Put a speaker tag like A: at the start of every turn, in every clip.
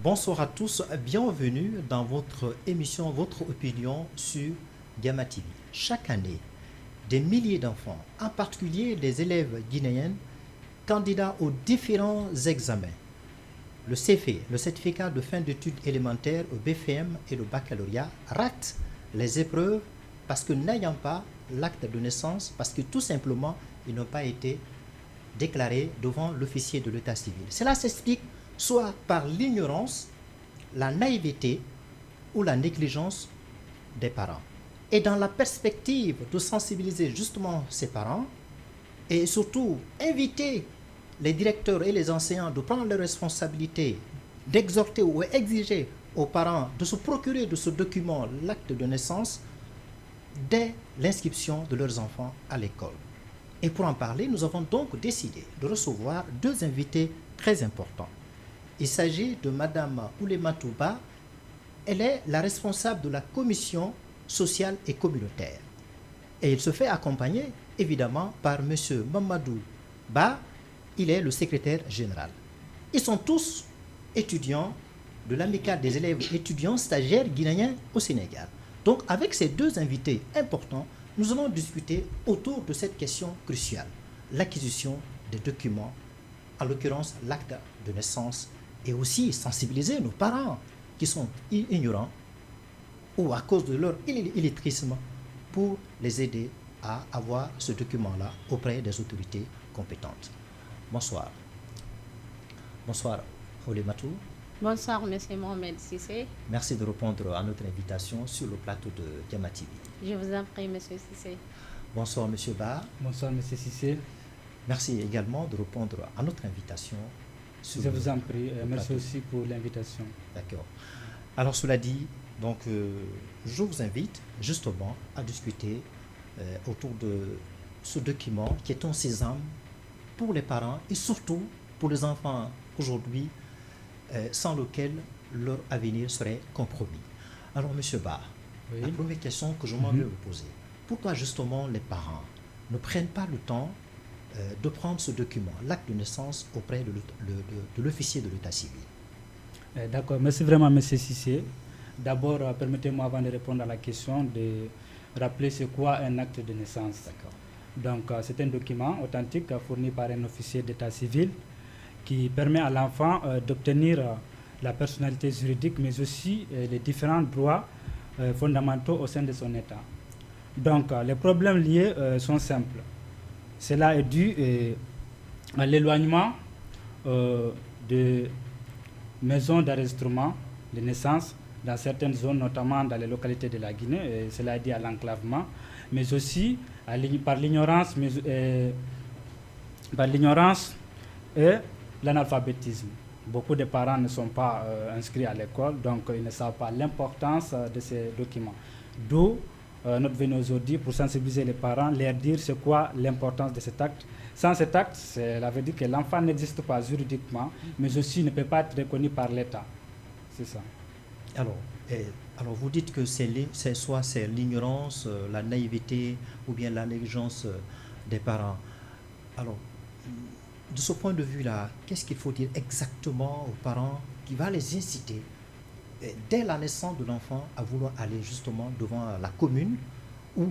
A: Bonsoir à tous, bienvenue dans votre émission, votre opinion sur Gamma TV. Chaque année, des milliers d'enfants, en particulier des élèves guinéens, candidats aux différents examens, le CFE, le certificat de fin d'études élémentaires au BFM et le baccalauréat, ratent les épreuves parce que n'ayant pas l'acte de naissance, parce que tout simplement, ils n'ont pas été déclarés devant l'officier de l'état civil. Cela s'explique soit par l'ignorance, la naïveté ou la négligence des parents. Et dans la perspective de sensibiliser justement ces parents et surtout inviter les directeurs et les enseignants de prendre leurs responsabilités, d'exhorter ou exiger aux parents de se procurer de ce document, l'acte de naissance, dès l'inscription de leurs enfants à l'école. Et pour en parler, nous avons donc décidé de recevoir deux invités très importants. Il s'agit de Madame Oulématou Ba. Elle est la responsable de la commission sociale et communautaire. Et il se fait accompagner, évidemment, par Monsieur Mamadou Ba. Il est le secrétaire général. Ils sont tous étudiants de l'amicale des élèves étudiants stagiaires guinéens au Sénégal. Donc, avec ces deux invités importants, nous allons discuter autour de cette question cruciale, l'acquisition des documents, en l'occurrence l'acte de naissance, et aussi sensibiliser nos parents qui sont ignorants ou à cause de leur illettrisme pour les aider à avoir ce document-là auprès des autorités compétentes. Bonsoir. Bonsoir, Oulématou.
B: Bonsoir, Monsieur Mohamed Sissé.
A: Merci de répondre à notre invitation sur le plateau de Gamma TV.
B: Je vous en prie, Monsieur Sissé.
A: Bonsoir, Monsieur Ba.
C: Bonsoir, Monsieur Sissé.
A: Merci également de répondre à notre invitation.
C: Je vous en prie. Merci aussi pour l'invitation.
A: D'accord. Alors, cela dit, donc, je vous invite justement à discuter autour de ce document qui est un sésame pour les parents et surtout pour les enfants aujourd'hui, sans lequel leur avenir serait compromis. Alors, Monsieur Ba, oui. La première question que je m'aimerais vous poser, pourquoi justement les parents ne prennent pas le temps de prendre ce document, l'acte de naissance, auprès de l'officier de l'état civil?
C: D'accord, merci vraiment, M. Sissé. D'abord, permettez-moi, avant de répondre à la question, de rappeler c'est quoi un acte de naissance. Donc, c'est un document authentique fourni par un officier d'état civil qui permet à l'enfant d'obtenir la personnalité juridique, mais aussi les différents droits fondamentaux au sein de son État. Donc, les problèmes liés sont simples. Cela est dû à l'éloignement de maisons d'enregistrement de naissance dans certaines zones, notamment dans les localités de la Guinée, et cela est dû à l'enclavement, mais aussi par l'ignorance et l'analphabétisme. Beaucoup de parents ne sont pas inscrits à l'école, donc ils ne savent pas l'importance de ces documents. D'où notre venue aujourd'hui pour sensibiliser les parents, leur dire c'est quoi l'importance de cet acte. Sans cet acte, cela veut dire que l'enfant n'existe pas juridiquement, mais aussi ne peut pas être reconnu par l'État. C'est ça.
A: Alors vous dites que c'est l'ignorance, la naïveté ou bien la négligence des parents. Alors, de ce point de vue-là, qu'est-ce qu'il faut dire exactement aux parents qui va les inciter dès la naissance de l'enfant à vouloir aller justement devant la commune où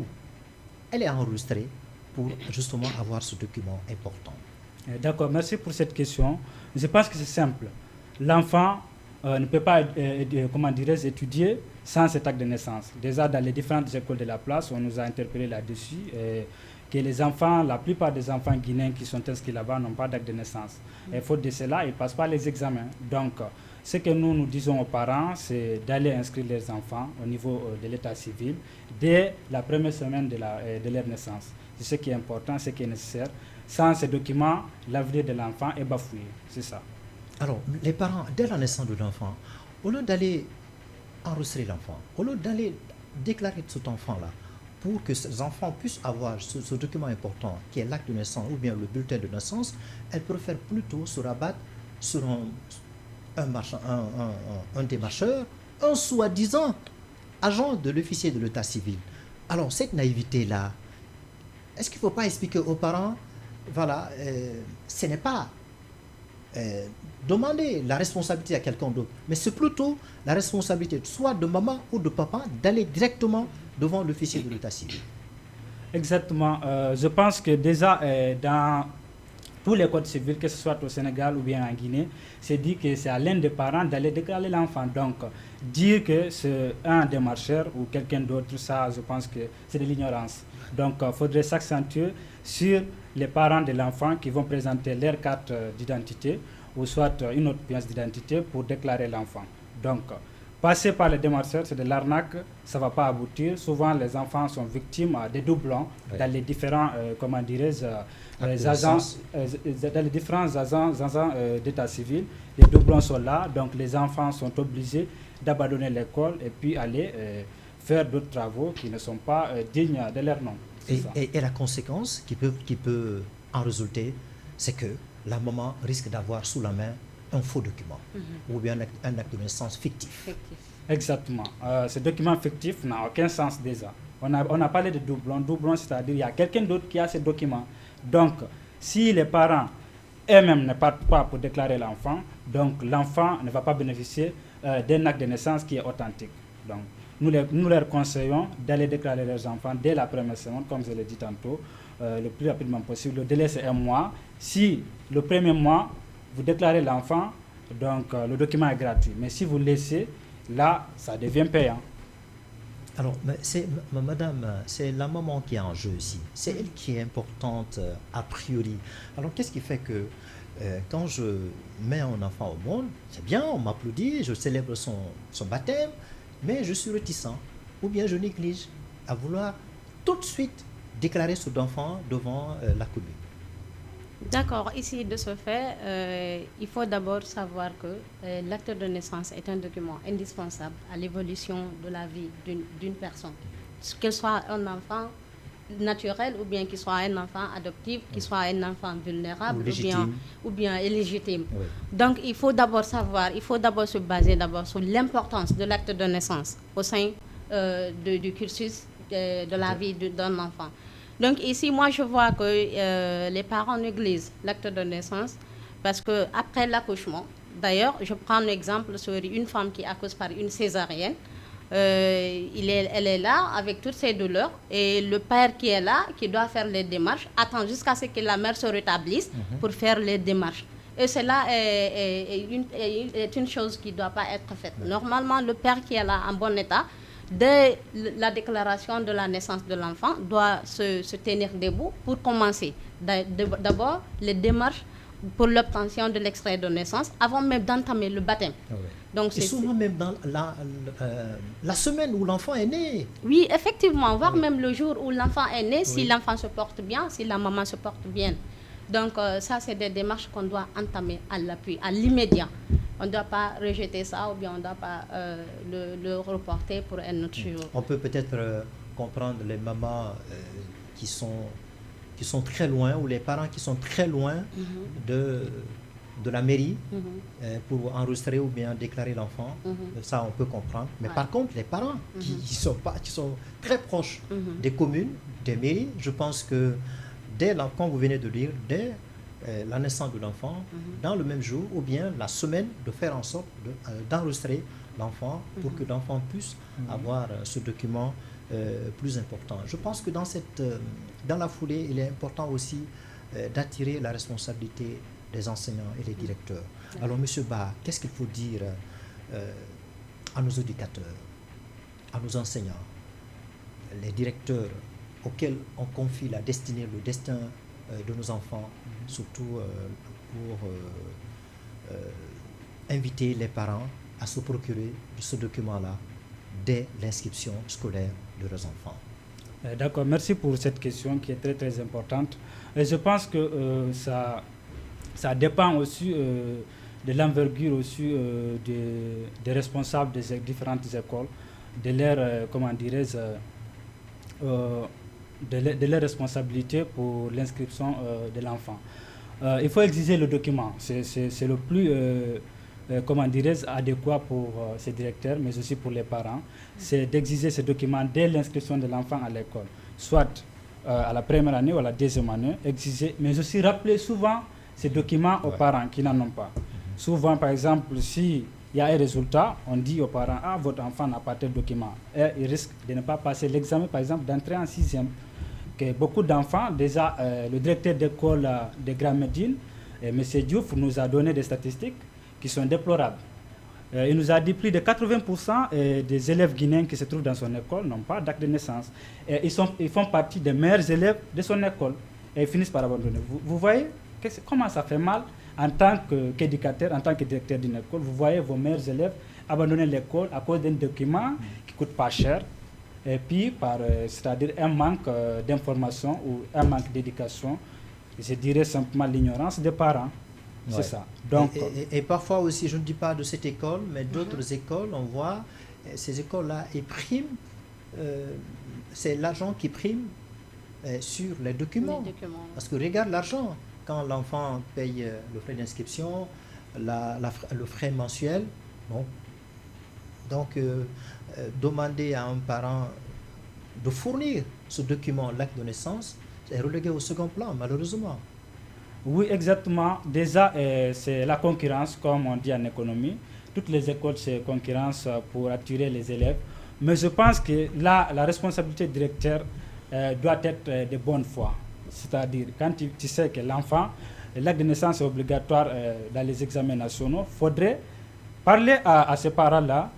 A: elle est enregistrée pour justement avoir ce document important?
C: D'accord, merci pour cette question. Je pense que c'est simple. L'enfant ne peut pas étudier sans cet acte de naissance. Déjà dans les différentes écoles de la place, on nous a interpellé là-dessus que les enfants, la plupart des enfants guinéens qui sont inscrits là-bas n'ont pas d'acte de naissance. Et faute de cela, ils ne passent pas les examens. Donc, ce que nous disons aux parents, c'est d'aller inscrire les enfants au niveau de l'état civil dès la première semaine de leur naissance. C'est ce qui est important, ce qui est nécessaire. Sans ces documents, l'avenir de l'enfant est bafoué. C'est ça.
A: Alors, les parents, dès la naissance de l'enfant, au lieu d'aller enregistrer l'enfant, au lieu d'aller déclarer cet enfant-là, pour que ces enfants puissent avoir ce document important qui est l'acte de naissance ou bien le bulletin de naissance, elles préfèrent plutôt se rabattre sur un démarcheur, un soi-disant agent de l'officier de l'état civil. Alors, cette naïveté-là, est-ce qu'il ne faut pas expliquer aux parents, voilà, ce n'est pas demander la responsabilité à quelqu'un d'autre, mais c'est plutôt la responsabilité soit de maman ou de papa d'aller directement devant l'officier de l'état civil.
C: Exactement. Je pense que déjà dans tous les codes civils, que ce soit au Sénégal ou bien en Guinée, c'est dit que c'est à l'un des parents d'aller déclarer l'enfant. Donc, dire que c'est un démarcheur ou quelqu'un d'autre, ça, je pense que c'est de l'ignorance. Donc, il faudrait s'accentuer sur les parents de l'enfant qui vont présenter leur carte d'identité ou soit une autre pièce d'identité pour déclarer l'enfant. Donc, passer par les démarcheurs, c'est de l'arnaque, ça ne va pas aboutir. Souvent, les enfants sont victimes des doublons dans les différents, agences, dans les différents agents d'état civil. Les doublons sont là, donc les enfants sont obligés d'abandonner l'école et puis aller faire d'autres travaux qui ne sont pas dignes de leur nom.
A: Et la conséquence qui peut en résulter, c'est que la maman risque d'avoir sous la main un faux document ou bien un acte de naissance fictif.
C: Exactement. Ce document fictif n'a aucun sens déjà. On a parlé de doublon. Doublon, c'est-à-dire qu'il y a quelqu'un d'autre qui a ce document. Donc, si les parents eux-mêmes ne partent pas pour déclarer l'enfant, donc l'enfant ne va pas bénéficier d'un acte de naissance qui est authentique. Donc, nous leur conseillons d'aller déclarer leurs enfants dès la première semaine, comme je l'ai dit tantôt, le plus rapidement possible. Le délai, c'est 1 mois. Si le premier mois, vous déclarez l'enfant, donc le document est gratuit. Mais si vous laissez, là, ça devient payant.
A: Alors, madame, c'est la maman qui est en jeu ici. C'est elle qui est importante a priori. Alors, qu'est-ce qui fait que quand je mets un enfant au monde, c'est bien, on m'applaudit, je célèbre son baptême, mais je suis réticent ou bien je néglige à vouloir tout de suite déclarer cet enfant devant la commune.
B: D'accord. Ici, de ce fait, il faut d'abord savoir que l'acte de naissance est un document indispensable à l'évolution de la vie d'une personne. Qu'elle soit un enfant naturel ou bien qu'il soit un enfant adoptif, qu'il soit un enfant vulnérable ou bien illégitime. Oui. Donc, il faut d'abord se baser sur l'importance de l'acte de naissance au sein du cursus de la vie d'un enfant. Donc ici, moi, je vois que les parents négligent l'acte de naissance parce qu'après l'accouchement, d'ailleurs, je prends un exemple sur une femme qui accouche par une césarienne. Elle est là avec toutes ses douleurs et le père qui est là, qui doit faire les démarches, attend jusqu'à ce que la mère se rétablisse pour faire les démarches. Et cela est une chose qui ne doit pas être faite. Normalement, le père qui est là en bon état, dès la déclaration de la naissance de l'enfant, doit se tenir debout pour commencer d'abord les démarches pour l'obtention de l'extrait de naissance avant même d'entamer le baptême. Ah oui. Donc,
A: et souvent même dans la semaine où l'enfant est né.
B: Oui, effectivement, voire même le jour où l'enfant est né, si l'enfant se porte bien, si la maman se porte bien. Donc ça, c'est des démarches qu'on doit entamer à l'appui, à l'immédiat. On ne doit pas rejeter ça ou bien on ne doit pas le reporter pour un autre jour.
A: On peut peut-être comprendre les mamans qui sont très loin ou les parents qui sont très loin de la mairie pour enregistrer ou bien déclarer l'enfant. Ça, on peut comprendre. Mais par contre, les parents qui sont très proches des communes, des mairies, je pense que comme vous venez de dire, dès la naissance de l'enfant, dans le même jour ou bien la semaine, de faire en sorte d'enregistrer l'enfant pour que l'enfant puisse avoir ce document plus important. Je pense que dans la foulée, il est important aussi d'attirer la responsabilité des enseignants et des directeurs. Alors, M. Ba, qu'est-ce qu'il faut dire à nos éducateurs, à nos enseignants, les directeurs auxquels on confie la destinée, le destin de nos enfants, surtout pour inviter les parents à se procurer de ce document-là dès l'inscription scolaire de leurs enfants.
C: D'accord, merci pour cette question qui est très très importante. Et je pense que ça dépend aussi de l'envergure aussi des responsables des différentes écoles, de leur, de leur responsabilité pour l'inscription de l'enfant. Il faut exiger le document, c'est le plus adéquat pour ces directeurs, mais aussi pour les parents, c'est d'exiger ce document dès l'inscription de l'enfant à l'école, soit à la première année ou à la deuxième année, exiger, mais aussi rappeler souvent ces documents aux parents qui n'en ont pas. Souvent, par exemple, s'il y a un résultat, on dit aux parents, ah, votre enfant n'a pas tel document. Et il risque de ne pas passer l'examen, par exemple, d'entrer en 6e. Que beaucoup d'enfants, déjà, le directeur d'école de Grand Médine, M. Diouf, nous a donné des statistiques qui sont déplorables. Il nous a dit plus de 80% des élèves guinéens qui se trouvent dans son école n'ont pas d'acte de naissance. Et ils font partie des meilleurs élèves de son école et ils finissent par abandonner. Vous voyez comment ça fait mal en tant qu'éducateur, en tant que directeur d'une école. Vous voyez vos meilleurs élèves abandonner l'école à cause d'un document qui ne coûte pas cher et puis c'est-à-dire un manque d'information ou un manque d'éducation. Je dirais simplement l'ignorance des parents. C'est ça. Donc,
A: et parfois aussi, je ne dis pas de cette école, mais d'autres écoles, on voit, ces écoles-là, ils priment, c'est l'argent qui prime sur les documents. Parce que regarde l'argent, quand l'enfant paye le frais d'inscription, le frais mensuel, bon. Donc, demander à un parent de fournir ce document, l'acte de naissance, c'est relégué au second plan, malheureusement.
C: Oui, exactement. Déjà, c'est la concurrence, comme on dit en économie. Toutes les écoles se concurrencent pour attirer les élèves. Mais je pense que là, la responsabilité du directeur doit être de bonne foi. C'est-à-dire, quand tu sais que l'enfant, l'acte de naissance est obligatoire dans les examens nationaux, il faudrait parler à ces parents-là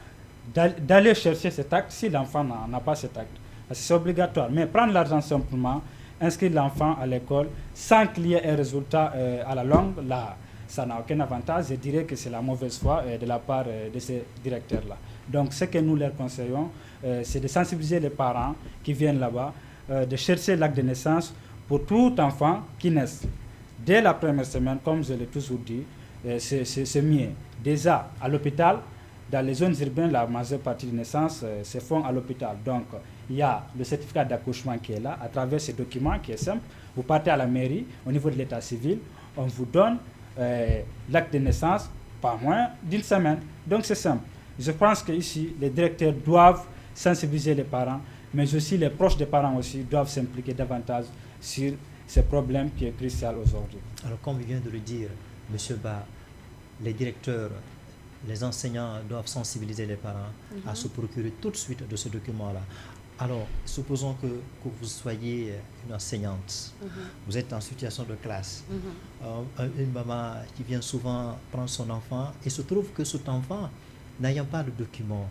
C: d'aller chercher cet acte si l'enfant n'a pas cet acte. Parce que c'est obligatoire. Mais prendre l'argent simplement, inscrire l'enfant à l'école sans qu'il y ait un résultat à la longue, là, ça n'a aucun avantage. Je dirais que c'est la mauvaise foi de la part de ces directeurs-là. Donc, ce que nous leur conseillons, c'est de sensibiliser les parents qui viennent là-bas, de chercher l'acte de naissance pour tout enfant qui naît. Dès la première semaine, comme je l'ai toujours dit, c'est mieux. Déjà, à l'hôpital, dans les zones urbaines, la majeure partie des naissances se font à l'hôpital. Donc, il y a le certificat d'accouchement qui est là, à travers ce document qui est simple. Vous partez à la mairie, au niveau de l'état civil, on vous donne l'acte de naissance pas moins d'une semaine. Donc, c'est simple. Je pense qu'ici, les directeurs doivent sensibiliser les parents, mais aussi les proches des parents aussi doivent s'impliquer davantage sur ce problème qui est crucial aujourd'hui.
A: Alors, comme vient de le dire M. Ba, les directeurs, les enseignants doivent sensibiliser les parents à se procurer tout de suite de ce document-là. Alors, supposons que vous soyez une enseignante, vous êtes en situation de classe, une maman qui vient souvent prendre son enfant et se trouve que cet enfant n'ayant pas de document,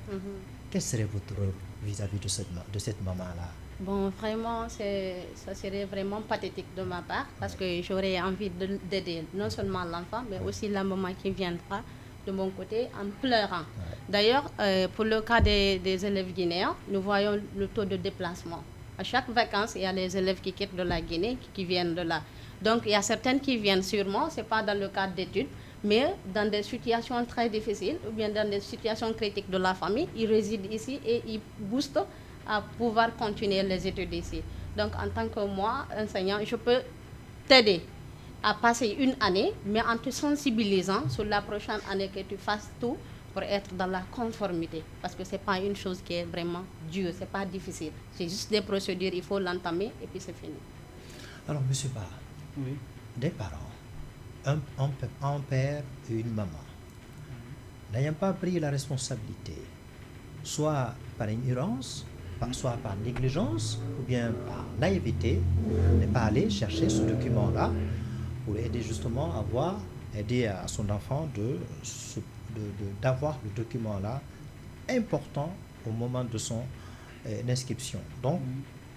A: quel serait votre rôle vis-à-vis de cette maman-là?
B: Bon, vraiment, ça serait vraiment pathétique de ma part parce que j'aurais envie d'aider non seulement l'enfant, mais aussi la maman qui viendra de mon côté en pleurant. D'ailleurs, pour le cas des élèves guinéens, nous voyons le taux de déplacement. À chaque vacances, il y a les élèves qui quittent de la Guinée, qui viennent de là. Donc, il y a certaines qui viennent sûrement, ce n'est pas dans le cadre d'études, mais dans des situations très difficiles ou bien dans des situations critiques de la famille, ils résident ici et ils boostent à pouvoir continuer les études ici. Donc, en tant que moi, enseignant, je peux t'aider à passer une année, mais en te sensibilisant sur la prochaine année que tu fasses tout pour être dans la conformité. Parce que ce n'est pas une chose qui est vraiment dure, ce n'est pas difficile. C'est juste des procédures, il faut l'entamer et puis c'est fini.
A: Alors, M. Ba, des parents, un père et une maman, n'ayant pas pris la responsabilité, soit par ignorance, soit par négligence, ou bien par naïveté, n'est pas allé chercher ce document-là pour aider justement aider à son enfant d'avoir le document-là important au moment de son inscription. Donc,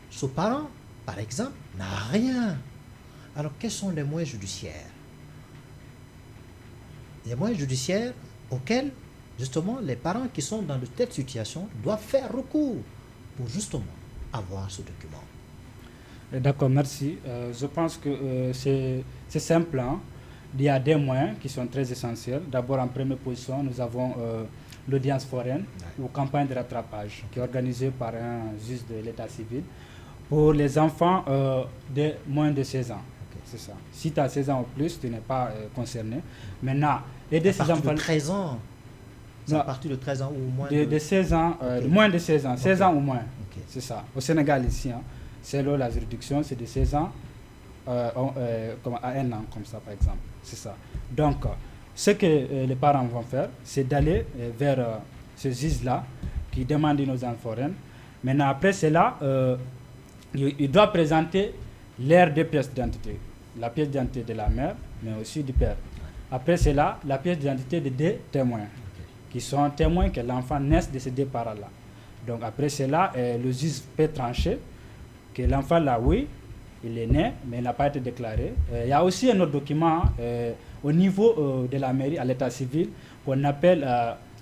A: ce parent, par exemple, n'a rien. Alors, quels sont les moyens judiciaires? Les moyens judiciaires auxquels, justement, les parents qui sont dans de telles situations doivent faire recours pour justement avoir ce document.
C: D'accord, merci. Je pense que c'est simple. Hein. Il y a des moyens qui sont très essentiels. D'abord, en première position, nous avons l'audience foraine ou campagne de rattrapage qui est organisée par un juge de l'état civil pour les enfants de moins de 16 ans. C'est ça. Si tu as 16 ans ou plus, tu n'es pas concerné. Maintenant, aider ces enfants...
A: de 13 ans. C'est à partir de 13 ans ou moins
C: de 16 ans, moins de 16 ans, 16 ans ou moins. C'est ça. Au Sénégal, ici, hein, selon la juridiction, c'est de 16 ans à 1 an, comme ça, par exemple. C'est ça. Donc, ce que les parents vont faire, c'est d'aller vers ce juge-là qui demande une aux foraine. Maintenant, après cela, il doit présenter leurs 2 pièces d'identité. La pièce d'identité de la mère, mais aussi du père. Après cela, la pièce d'identité de 2 témoins, qui sont témoins que l'enfant naisse de ces 2 parents-là. Donc après cela, le juge peut trancher que l'enfant là, oui, il est né, mais il n'a pas été déclaré. Il y a aussi un autre document au niveau de la mairie, à l'état civil, qu'on appelle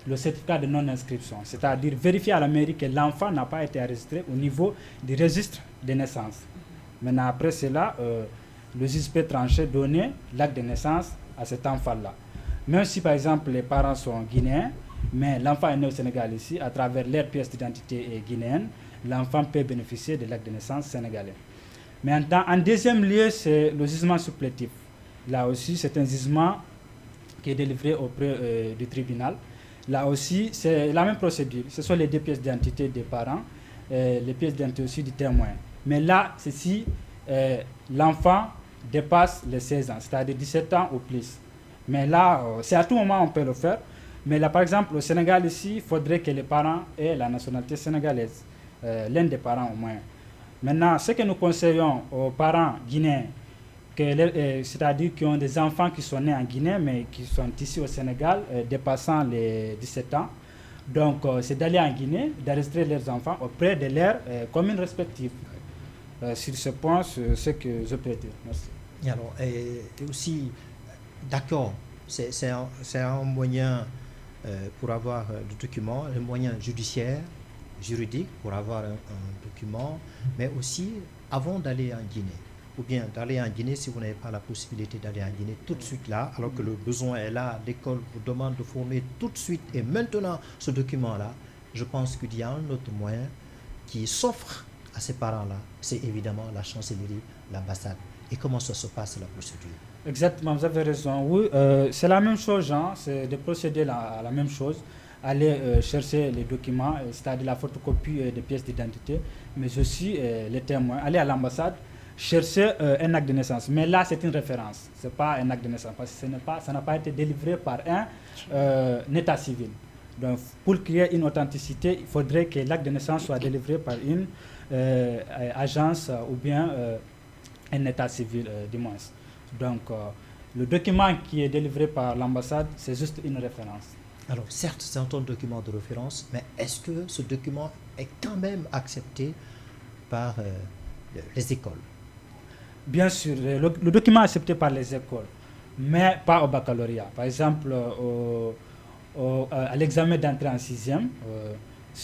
C: le certificat de non-inscription. C'est-à-dire vérifier à la mairie que l'enfant n'a pas été enregistré au niveau du registre de naissance. Maintenant, après cela, le juge peut trancher, donner l'acte de naissance à cet enfant-là. Même si, par exemple, les parents sont guinéens, mais l'enfant est né au Sénégal ici, à travers leur pièce d'identité guinéenne, l'enfant peut bénéficier de l'acte de naissance sénégalais. Mais en deuxième lieu, c'est le jugement supplétif. Là aussi, c'est un jugement qui est délivré auprès du tribunal. Là aussi, c'est la même procédure. Ce sont les 2 pièces d'identité des parents, les pièces d'identité aussi du témoin. Mais là, c'est si l'enfant dépasse les 16 ans, c'est-à-dire 17 ans ou plus. Mais là, c'est à tout moment on peut le faire. Mais là, par exemple, au Sénégal ici, il faudrait que les parents aient la nationalité sénégalaise, l'un des parents au moins. Maintenant, ce que nous conseillons aux parents guinéens, c'est-à-dire qui ont des enfants qui sont nés en Guinée, mais qui sont ici au Sénégal, dépassant les 17 ans, donc c'est d'aller en Guinée, d'enregistrer leurs enfants auprès de leurs communes respectives. Sur ce point, c'est ce que je peux dire. Merci.
A: Et alors, et aussi, d'accord, c'est un moyen pour avoir le document, un moyen judiciaire, juridique pour avoir un document, mais aussi avant d'aller en Guinée, ou bien d'aller en Guinée si vous n'avez pas la possibilité d'aller en Guinée tout de suite là, alors que le besoin est là, l'école vous demande de former tout de suite et maintenant ce document-là, je pense qu'il y a un autre moyen qui s'offre à ces parents-là, c'est évidemment la chancellerie, l'ambassade. Et comment ça se passe la procédure?
C: Exactement, vous avez raison. Oui, c'est la même chose, Jean, c'est de procéder à la même chose. Aller chercher les documents, c'est-à-dire la photocopie des pièces d'identité, mais aussi les témoins. Aller à l'ambassade, chercher un acte de naissance. Mais là, c'est une référence. Ce n'est pas un acte de naissance, parce que ça n'a pas été délivré par un état civil. Donc, pour créer une authenticité, il faudrait que l'acte de naissance soit délivré par une agence ou bien un état civil, du moins. Donc, le document qui est délivré par l'ambassade, c'est juste une référence.
A: Alors, certes, c'est un document de référence, mais est-ce que ce document est quand même accepté par les écoles?
C: Bien sûr, le document est accepté par les écoles, mais pas au baccalauréat. Par exemple, à l'examen d'entrée en 6e,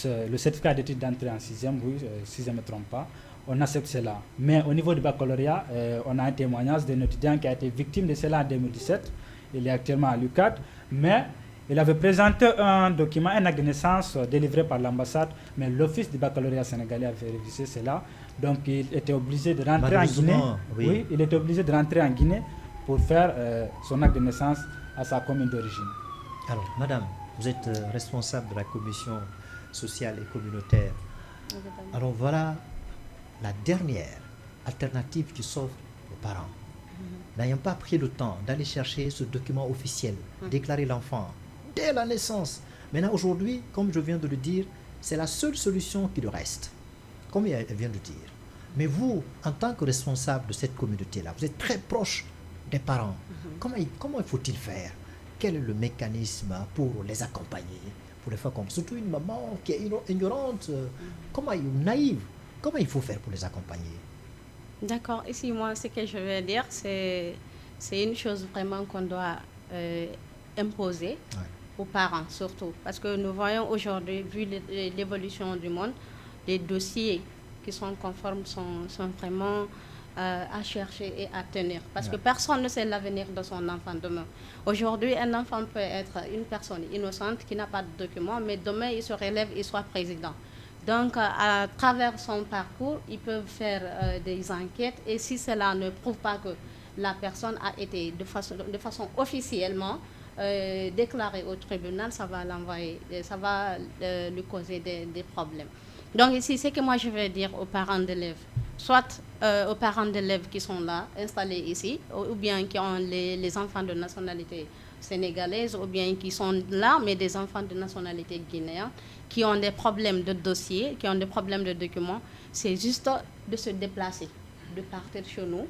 C: le certificat d'études d'entrée en 6e, oui, si je ne me trompe pas, on accepte cela. Mais au niveau du baccalauréat, on a un témoignage d'un étudiant qui a été victime de cela en 2017. Il est actuellement à l'UCAD, mais il avait présenté un document, un acte de naissance délivré par l'ambassade, mais l'office du baccalauréat sénégalais avait révisé cela. Donc il était obligé de rentrer en Guinée. Oui, il était obligé de rentrer en Guinée pour faire son acte de naissance à sa commune d'origine.
A: Alors, madame, vous êtes responsable de la commission sociale et communautaire. Alors voilà la dernière alternative qui s'offre aux parents. N'ayant pas pris le temps d'aller chercher ce document officiel, déclarer l'enfant dès la naissance. Maintenant, aujourd'hui, comme je viens de le dire, c'est la seule solution qui leur reste, comme elle vient de dire. Mais vous, en tant que responsable de cette communauté-là, vous êtes très proche des parents. Comment faut-il faire? Quel est le mécanisme pour les accompagner, pour les faire comprendre? Surtout une maman qui est ignorante, naïve. Comment il faut faire pour les accompagner?
B: D'accord. Ici, moi, ce que je veux dire, c'est une chose vraiment qu'on doit imposer aux parents, surtout. Parce que nous voyons aujourd'hui, vu l'évolution du monde, les dossiers qui sont conformes sont vraiment à chercher et à tenir. Parce que personne ne sait l'avenir de son enfant demain. Aujourd'hui, un enfant peut être une personne innocente qui n'a pas de documents, mais demain, il se relève et soit président. Donc, à travers son parcours, ils peuvent faire des enquêtes et si cela ne prouve pas que la personne a été de façon officiellement déclarée au tribunal, ça va lui causer des problèmes. Donc ici, ce que moi je veux dire aux parents d'élèves, soit aux parents d'élèves qui sont là, installés ici, ou bien qui ont les enfants de nationalité sénégalaise, ou bien qui sont là, mais des enfants de nationalité guinéenne, qui ont des problèmes de dossier, qui ont des problèmes de documents. C'est juste de se déplacer, de partir chez nous,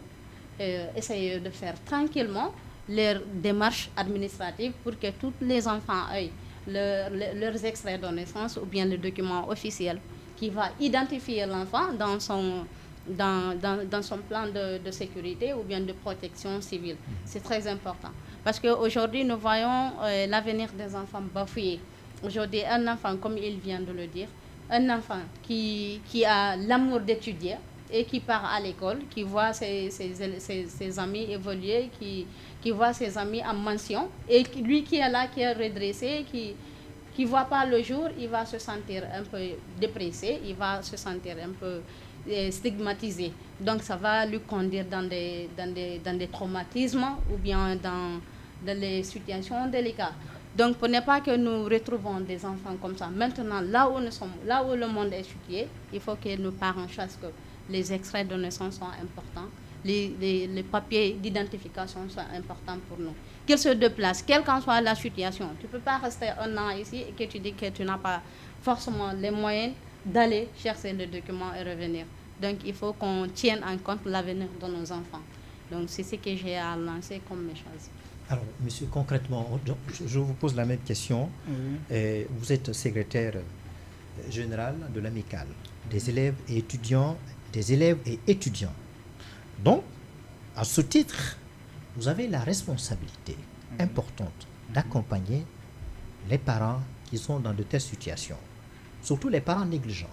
B: essayer de faire tranquillement leurs démarches administratives pour que tous les enfants aient leurs extraits de naissance ou bien le document officiel qui va identifier l'enfant dans son plan de sécurité ou bien de protection civile. C'est très important. Parce qu'aujourd'hui, nous voyons l'avenir des enfants bafoués. Aujourd'hui, un enfant, comme il vient de le dire, un enfant qui a l'amour d'étudier et qui part à l'école, qui voit ses amis évoluer, qui voit ses amis en mention, et lui qui est là, qui est redressé, qui ne voit pas le jour, il va se sentir un peu dépressé, il va se sentir un peu stigmatisé. Donc ça va lui conduire dans des traumatismes ou bien dans les situations délicates. Donc pour ne pas que nous retrouvons des enfants comme ça, maintenant là où nous sommes, là où le monde est situé, il faut que nos parents sachent que les extraits de naissance sont importants, les papiers d'identification sont importants pour nous. Qu'ils se déplacent, quelle qu'en soit la situation. Tu ne peux pas rester un an ici et que tu dis que tu n'as pas forcément les moyens d'aller chercher le document et revenir. Donc il faut qu'on tienne en compte l'avenir de nos enfants. Donc c'est ce que j'ai à lancer comme message.
A: Alors, monsieur, concrètement, je vous pose la même question. Vous êtes secrétaire général de l'amicale des élèves et étudiants, Donc, à ce titre, vous avez la responsabilité importante d'accompagner les parents qui sont dans de telles situations, surtout les parents négligents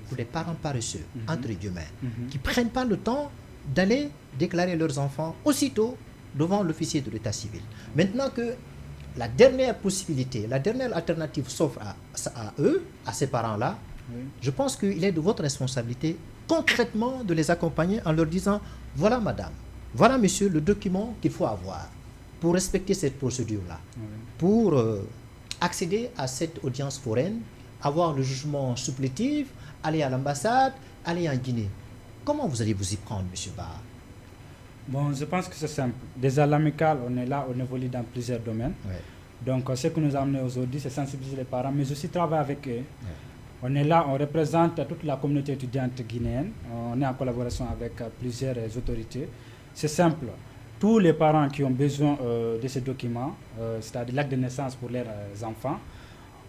A: ou les parents paresseux, entre guillemets, qui ne prennent pas le temps d'aller déclarer leurs enfants aussitôt devant l'officier de l'état civil. Maintenant que la dernière possibilité, la dernière alternative s'offre à eux, à ces parents-là, je pense qu'il est de votre responsabilité concrètement de les accompagner en leur disant « Voilà madame, voilà monsieur le document qu'il faut avoir pour respecter cette procédure-là, pour accéder à cette audience foraine, avoir le jugement supplétif, aller à l'ambassade, aller en Guinée. » Comment vous allez vous y prendre, monsieur Ba?
C: Bon, je pense que c'est simple. Déjà, l'amicale, on est là, on évolue dans plusieurs domaines. Donc, ce que nous a amené aujourd'hui, c'est sensibiliser les parents, mais aussi travailler avec eux. On est là, on représente toute la communauté étudiante guinéenne. On est en collaboration avec plusieurs autorités. C'est simple. Tous les parents qui ont besoin de ces documents, c'est-à-dire l'acte de naissance pour leurs enfants,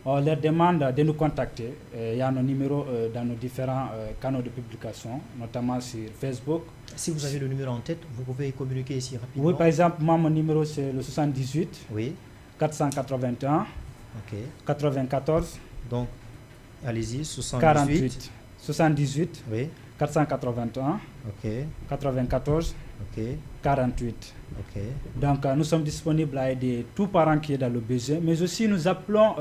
C: on leur demande de nous contacter. Il y a nos numéros dans nos différents canaux de publication, notamment sur Facebook.
A: Si vous avez le numéro en tête, vous pouvez communiquer ici rapidement.
C: Oui, par exemple, moi, mon numéro, c'est le 78 481 94.
A: Donc, allez-y, 78
C: 481 94 48. Donc, nous sommes disponibles à aider tous parents qui sont dans le besoin, mais aussi nous appelons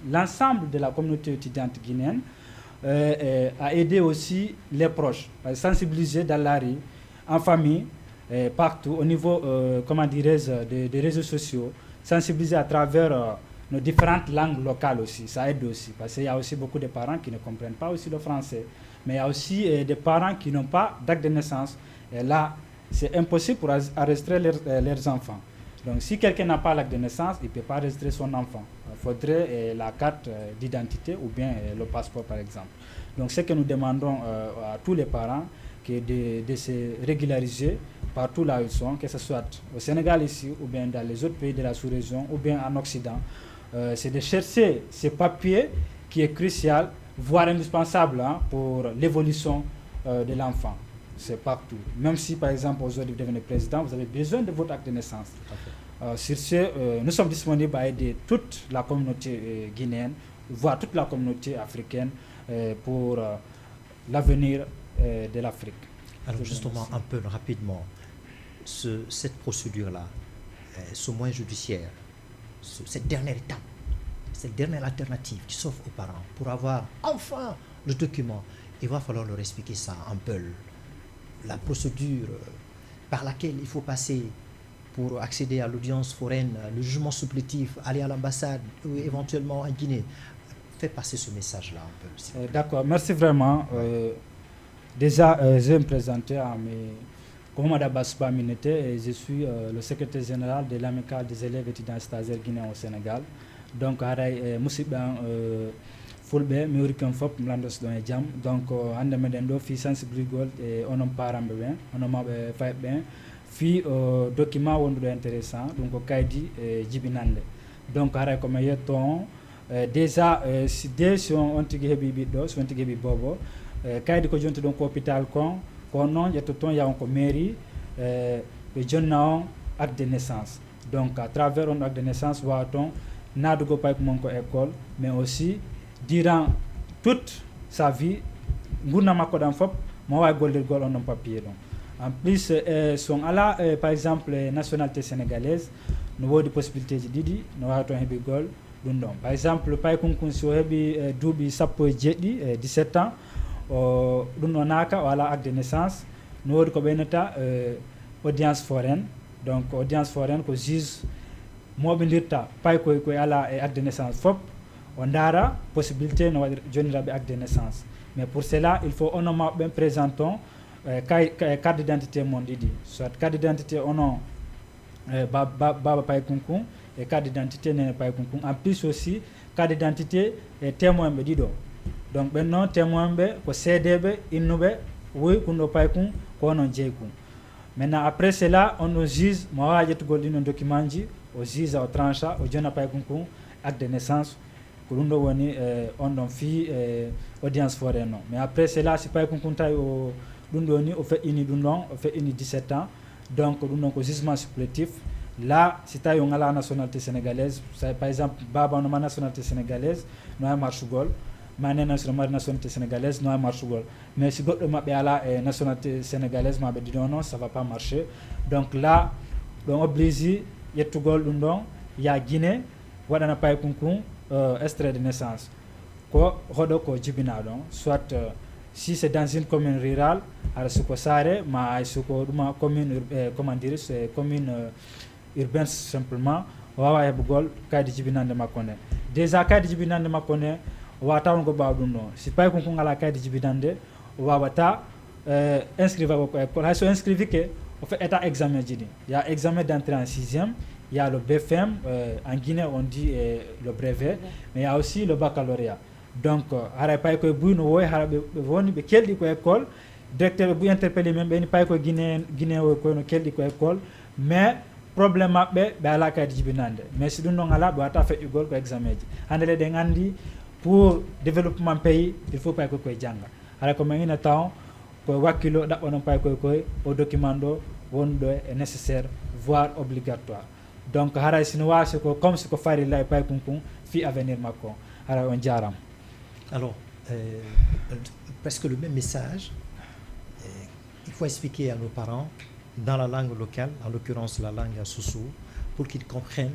C: l'ensemble de la communauté étudiante guinéenne à aider aussi les proches, à sensibiliser dans la rue, en famille, partout, au niveau, des réseaux sociaux, sensibiliser à travers nos différentes langues locales aussi, ça aide aussi, parce qu'il y a aussi beaucoup de parents qui ne comprennent pas aussi le français, mais il y a aussi des parents qui n'ont pas d'acte de naissance, et là, c'est impossible pour enregistrer leurs enfants. Donc, si quelqu'un n'a pas l'acte de naissance, il ne peut pas enregistrer son enfant. Il faudrait la carte d'identité ou bien le passeport, par exemple. Donc, ce que nous demandons à tous les parents, c'est de se régulariser partout là où ils sont, que ce soit au Sénégal ici, ou bien dans les autres pays de la sous-région, ou bien en Occident. C'est de chercher ces papiers qui est crucial, voire indispensable pour l'évolution de l'enfant. C'est partout. Même si, par exemple, aujourd'hui, vous devenez président, vous avez besoin de votre acte de naissance. Sur ce, nous sommes disponibles à aider toute la communauté guinéenne, voire toute la communauté africaine pour l'avenir de l'Afrique.
A: Alors justement, un peu rapidement, cette procédure-là, ce moyen judiciaire, cette dernière étape, cette dernière alternative qui s'offre aux parents pour avoir enfin le document, il va falloir leur expliquer ça un peu. La procédure par laquelle il faut passer pour accéder à l'audience foraine, le jugement supplétif, aller à l'ambassade ou éventuellement en Guinée. Faites passer ce message-là un peu.
C: D'accord, merci vraiment. Déjà, je vais me présenter comme Mme Abbas Minete, et je suis le secrétaire général de l'amicale des élèves étudiants stagiaires guinéens au Sénégal. Donc, haray musidɓe fulɓe mi wuri kam fof mi landos ɗon e jaam. Donc hannde meɗen ɗo fi sensibilisgol e onon paramɓe ɓen onon mawɓe fayɓe ɓen fi document wonduɗo intéressant ɗum ko kaydi jibinande. Donc haray komi yetto on déjà si on tigui heeɓi ɓiɗɗo, si on tigui heeɓi bobo, kaydi ko jonti ɗon ko hôpital kon kono noon ƴetto toon yawon ko mairie ɓe jonna on acte de naissance. Donc à travers on acte de naissance wawa toon naadugo pay ko mon ko école, mais aussi durant toute sa vie gurdam makko ɗam fof mo wawi gollirgol on ɗon papier ɗon. En plus son ala par exemple nationalité sénégalaise no wodi possibilité ji ɗiɗi no wawi toon heeɓigol ɗum ɗon. Par exemple pay kunkun si o heeɓi duuɓi 17 17 ans ɗum ɗo naaka o ala acte de naissance, no wodi ko ɓeynata audience foraine. Donc audience foraine ko juge moɓidirta pay koye ala e acte de naissance fof o ndaara possibilité no waɗi joniraɓe acte de naissance. Mais pour cela il faut onon mawɓe ɓen présenton carte d'identité mon ɗiɗi, soit carte d'identité onon baba pay kunkun e carte d'identité nene pay kunkun. En plus aussi carte d'identité e témoin ɓe ɗiɗo. Donc ɓen noon témoin ɓe ko seedeɓe innuɓe woyi kunɗo pay kun ko onon jeeykun. Maintenant après cela on ɗon juge mo wawa ƴettugol ɗin ɗon document ji o juge o trancha o jona pay kunkun acte de naissance ko ɗum ɗo woni on ɗon fi audience foraine noon. Mais après cela si pay kunkun tawi o ɗum ɗo ni o feƴƴini ɗum ɗon o feƴƴini 17 ans, donc ɗum ɗon ko jugement supplétif. Là si tawi o ngala nationalité sénégalaise, par exemple baba no ma nationalité sénégalaise no wawi marchugol, ma nena no mari nationalité sénégalaise no wawi marchugol. Mais si goɗɗo mabɓe ala e nationalité sénégalaise maɓe ɗiɗo noon ça va pas marcher. Donc là ɗon oblige ƴettugol ɗum ɗon ya Guinée waɗana pay kunkun extrait de naissance ko hoɗo ko jibina ɗon, soit si c'est dans une commune rurale aɗa suko saare ma ay suko ɗuma commune comment dire c'est commune urbaine simplement o wawa heɓugol kaydi jibinande makko nde. Déjà kaydi jibinande makko nde o wawa tawngo ɓawa ɗum ɗon. Si pay kunkun ala kaydi jibinande o wawata inscrire ko école. Hay so inscrivi ke o fait état examen ji ɗi. Il y a examen d'entrée en 6e, il y a le BFM, en Guinée on dit le brevet, mais il y a aussi le baccalauréat. Donc haray pay koye buy no wowi hara ɓe woni ɓe kelɗi ko école, directeur ɓe buy interpellé men ɓeni pay koye Guinée o koye no kelɗi ko école, mais probléme maɓɓe ɓe ala kaydi jibinande. Mais si ɗum ɗon ala ɓe wata feƴƴugol ko examen ji. Hande ɗen andi pour développement pays il faut pay koye jangga. Haray ko men ina taw ko wakkilo ɗaɓɓanon pay koye o document ɗo wonɗo est nécessaire voire obligatoire. Donc haray sino wawi siko comme siko farilla e pay kunkun fi avenir makko. Haray on jarama.
A: Alors, presque le même message. Il faut expliquer à nos parents dans la langue locale, en l'occurrence la langue Soussou, pour qu'ils comprennent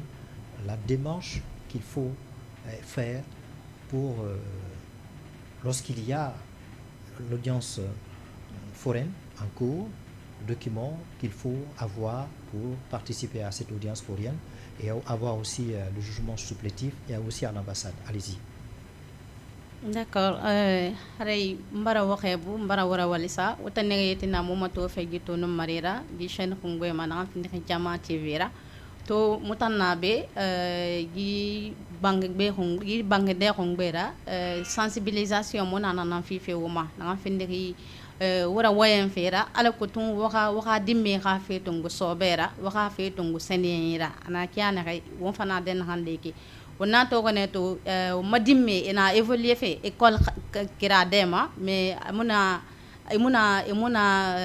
A: la démarche qu'il faut faire pour lorsqu'il y a l'audience foraine en cours, document qu'il faut avoir pour participer à cette audience foraine et avoir aussi le jugement supplétif et aussi à l'ambassade. Allez-y.
B: D'accord. Haray mbara waxebu mbara wara walisa utane yetina momato fegito no marira di chaîne khungwe mana findi jama tvra to mutanna be gi bangbe khung gi bangde khungbera sensibilisation mona nan fife wuma na findi wara wayen fera ala ko tun waka dimme ka fe tungu sobera waka fe tungu senira ana kiana kay won fana den hande ki wonna to ko neto madimme ina évoluer fe école kira dema mais imuna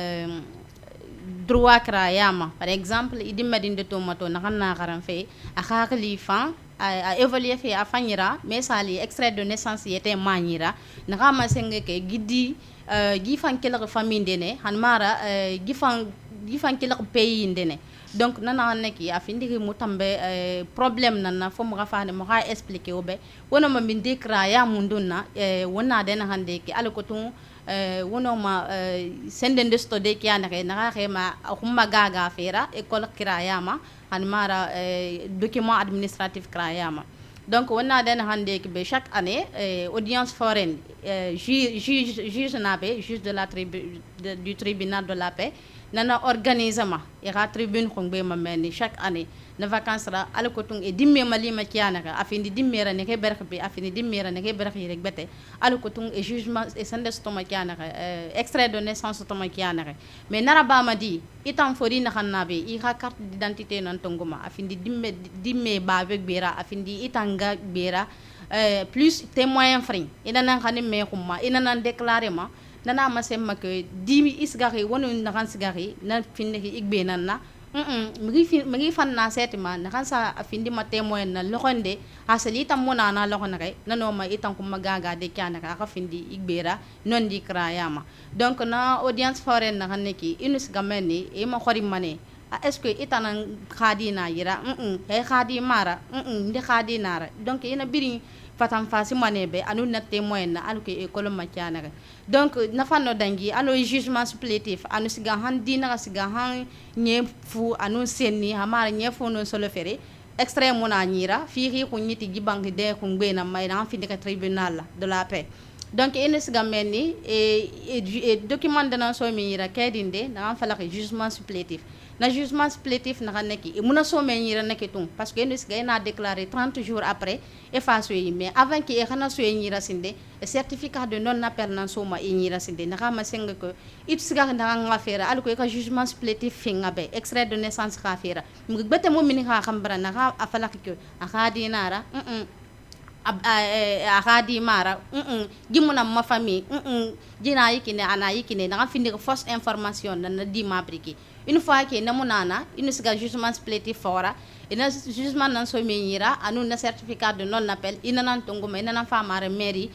B: droit kra yama par exemple idim madinde to mato nakana karam fe akakli fan a évoluer fe afanyira mais sali extrait de naissance yete manyira nakama sengeke gidi gifan kela famille ndene hanmara gifan kela pays ndene. Donc nana neki afindi mutambe problème nana fo mo gafaane mo ha expliquer obe wono ma min dikra ya munduna wona den hande ki alkotun wono ma sendende stode ki ana ke na ke ma humma gaga fera école kirayama hanmara document administratif kirayama Donc, on a chaque année, audience foraine, juge de la du tribunal de la paix, nana organisation et la tribune chaque année na vacances ra ala ko tung e dimme malima kianaka afindi dimmera ne ke berkhbe afindi dimmera ne ke berkhi rek bete ala ko tung e jugement e sande stoma kianaka extrait de naissance stoma kianaka mais nara bama di itam fori na xannabe i ha carte d'identité nan tonguma afindi dimme ba avec bera afindi itanga bera plus témoin frin ina nan xane me khumma ina nan déclarer ma nana ma semma ke dimi isgari wonu nakan sigari na finde ki igbe nan na magi fan na setima nakan sa afindi ma témoin na lokonde asali tam mona na lokona kay nano ma itan ko magaga de kyana ka findi igbera non di krayama donc na audience foraine na kaneki inus gameni e ma khori mané est-ce que itanan khadi na yira e khadi mara ndi khadi nara donc ina biri fatam fasi manebe anu na témoin na alu ke école matiana donc na fanno dangi alo jugement supplétif anu siga handi na siga han fu anu senni hamara fu no solo fere extrait mona nyira fi ko nyiti gibangi de ko ngbe may na fi de tribunal de la paix donc ene siga menni et document de na so mi nyira kedinde na fala jugement supplétif na jugement supplétif na kaneki muna so me nyira neketung parce que ene siga na déclaré 30 jours après effacé mais avant que e xana so nyira sinde certificat de non appel nan so ma nyira sinde na ma senga ko it siga na nga fera al ko ka jugement supplétif finga be extrait de naissance ka fera mu bete mo mini ka khambara na ka afala ko akadi nara akadi mara gimuna ma famille jina yikine ana yikine na findi ko fausse information na di mabriki une fois que namunana une siga jugement supplétif fora ina jugement nan so menyira anu na certificat de non appel ina nan tonguma ina nan famare mairie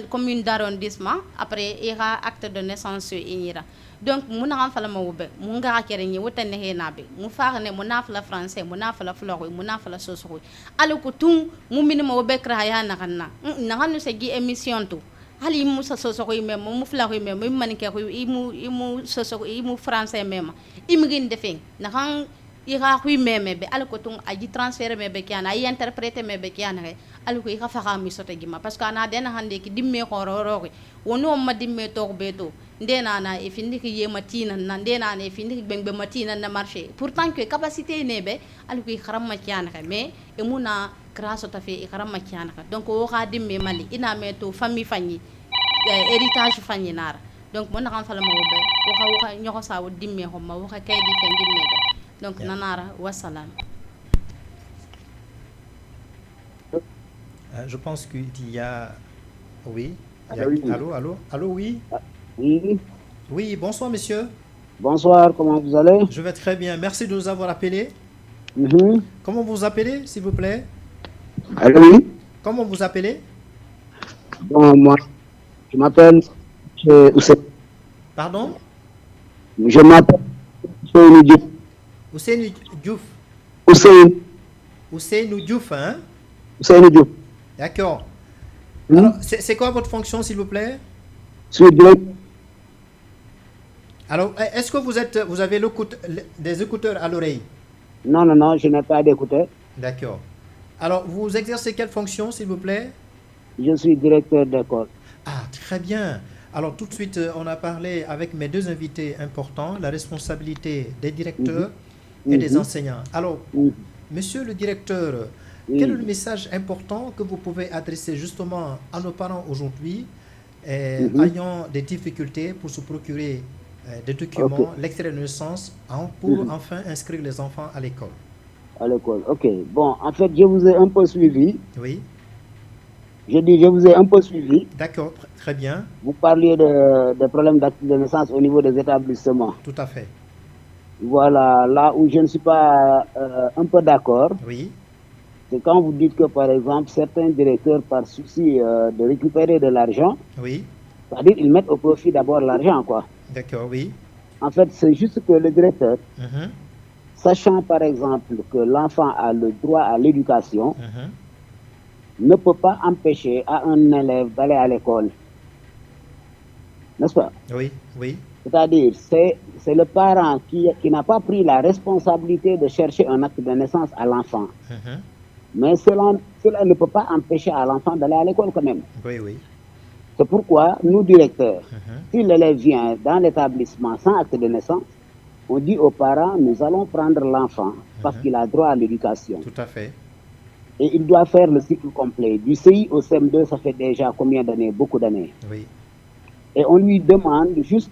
B: commune d'arrondissement après ira acte de naissance inyira donc muna kan fala mawbe munga kere ni wotane henabe mu faare ne munafla français munafla floro munafla soso alako tum mu minima wobe kra ya na kanna na hanu se gi émission to hali mu soso ko mem mu fla ko mem mu manike ko imu soso imu français mem imigin defeng na kan ira ko meme be alako tum aji transférer mebe kiana ay interpréter mebe kiana alako ira fa mi soto gima parce que ana dena hande ki dimme hororo wono ma dimme to beto ndena na e findi ki yema tina na ndena na e findi ki bengbe matina na marché pourtant que capacité nebe alako kharam ma kiana mais e muna grâce ta fe kharam ma kiana donc o kha dimme mali ina meto famille fanyi héritage fanyi nara donc mon kan fala ma wobe ko kha nyoko sa wo dimme ho ma wo kha kay di fen dimme donc nanara wassalam.
A: Je pense qu'il y a oui. Allô, oui.
D: Oui.
A: Oui, bonsoir monsieur.
D: Bonsoir, comment vous allez?
A: Je vais très bien, merci de nous avoir appelés. Comment vous appelez, s'il vous plaît?
D: Allô, oui.
A: Comment vous appelez?
D: Bon, moi, je m'appelle Oussein.
A: Pardon?
D: Je m'appelle Oussein Diouf.
A: Oussein Diouf. Oussein Diouf, hein?
D: Oussein Diouf.
A: D'accord. Alors, c'est quoi votre fonction, s'il vous plaît?
D: Je suis directeur.
A: Alors, est-ce que vous avez des écouteurs à l'oreille?
D: Non, je n'ai pas d'écouteurs.
A: D'accord. Alors, vous exercez quelle fonction, s'il vous plaît?
D: Je suis directeur d'école.
A: Ah, très bien. Alors, tout de suite, on a parlé avec mes deux invités importants, la responsabilité des directeurs et des enseignants. Alors, monsieur le directeur, quel est le message important que vous pouvez adresser justement à nos parents aujourd'hui ayant des difficultés pour se procurer des documents, l'extrait de naissance, pour enfin inscrire les enfants à l'école?
D: À l'école, ok. Bon, en fait, je vous ai un peu suivi.
A: Oui.
D: Je dis, je vous ai un peu suivi.
A: D'accord, très bien.
D: Vous parliez des problèmes d'acte de naissance au niveau des établissements.
A: Tout à fait.
D: Voilà, là où je ne suis pas un peu d'accord.
A: Oui.
D: C'est quand vous dites que, par exemple, certains directeurs, par souci de récupérer de l'argent,
A: oui,
D: c'est-à-dire ils mettent au profit d'abord l'argent, quoi.
A: D'accord, oui.
D: En fait, c'est juste que le directeur, sachant par exemple que l'enfant a le droit à l'éducation, ne peut pas empêcher à un élève d'aller à l'école. N'est-ce pas?
A: Oui, oui.
D: C'est-à-dire, c'est le parent qui n'a pas pris la responsabilité de chercher un acte de naissance à l'enfant. Mais cela ne peut pas empêcher à l'enfant d'aller à l'école quand même.
A: Oui, oui.
D: C'est pourquoi, nous, directeurs, si l'élève vient dans l'établissement sans acte de naissance, on dit aux parents, nous allons prendre l'enfant parce qu'il a droit à l'éducation.
A: Tout à fait.
D: Et il doit faire le cycle complet. Du CI au CM2, ça fait déjà combien d'années? Beaucoup d'années.
A: Oui.
D: Et on lui demande juste,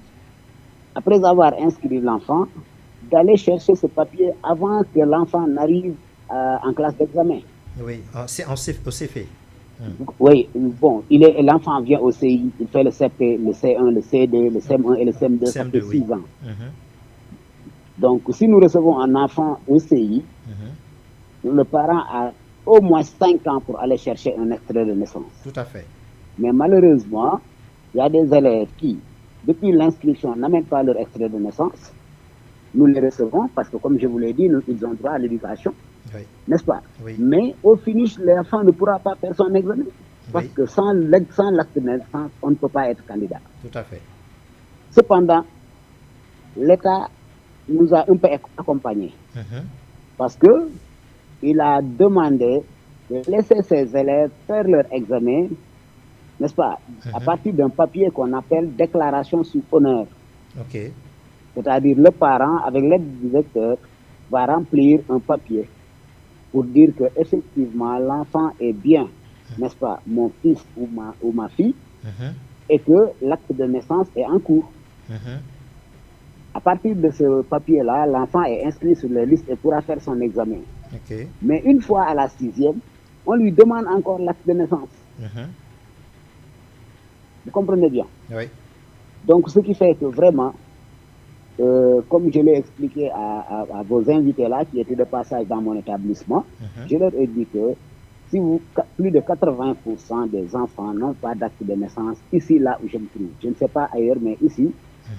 D: après avoir inscrit l'enfant, d'aller chercher ce papier avant que l'enfant n'arrive en classe d'examen.
A: Oui, c'est au CFE.
D: Oui, bon, l'enfant vient au CI, il fait le CP, le C1, le C2, le CM1 et le CM2, ça fait 6 ans. Donc, si nous recevons un enfant au CI, le parent a au moins 5 ans pour aller chercher un extrait de naissance.
A: Tout à fait.
D: Mais malheureusement, il y a des élèves qui, depuis l'inscription, n'amènent pas leur extrait de naissance. Nous les recevons parce que, comme je vous l'ai dit, ils ont droit à l'éducation, n'est-ce pas?
A: Oui.
D: Mais au finish, l'enfant ne pourra pas faire son examen. Parce que sans l'acte de naissance, on ne peut pas être candidat.
A: Tout à fait.
D: Cependant, l'État nous a un peu accompagnés. Parce que il a demandé de laisser ses élèves faire leur examen, n'est-ce pas, à partir d'un papier qu'on appelle déclaration sous honneur.
A: Ok.
D: C'est-à-dire le parent, avec l'aide du directeur, va remplir un papier pour dire que effectivement l'enfant est bien, n'est-ce pas, mon fils ou ma fille, et que l'acte de naissance est en cours. À partir de ce papier-là, l'enfant est inscrit sur les listes et pourra faire son examen.
A: Okay.
D: Mais une fois à la 6e, on lui demande encore l'acte de naissance. Vous comprenez bien?
A: Oui.
D: Donc, ce qui fait que vraiment, comme je l'ai expliqué à vos invités là, qui étaient de passage dans mon établissement, je leur ai dit que si plus de 80% des enfants n'ont pas d'acte de naissance, ici, là où je me trouve, je ne sais pas ailleurs, mais ici,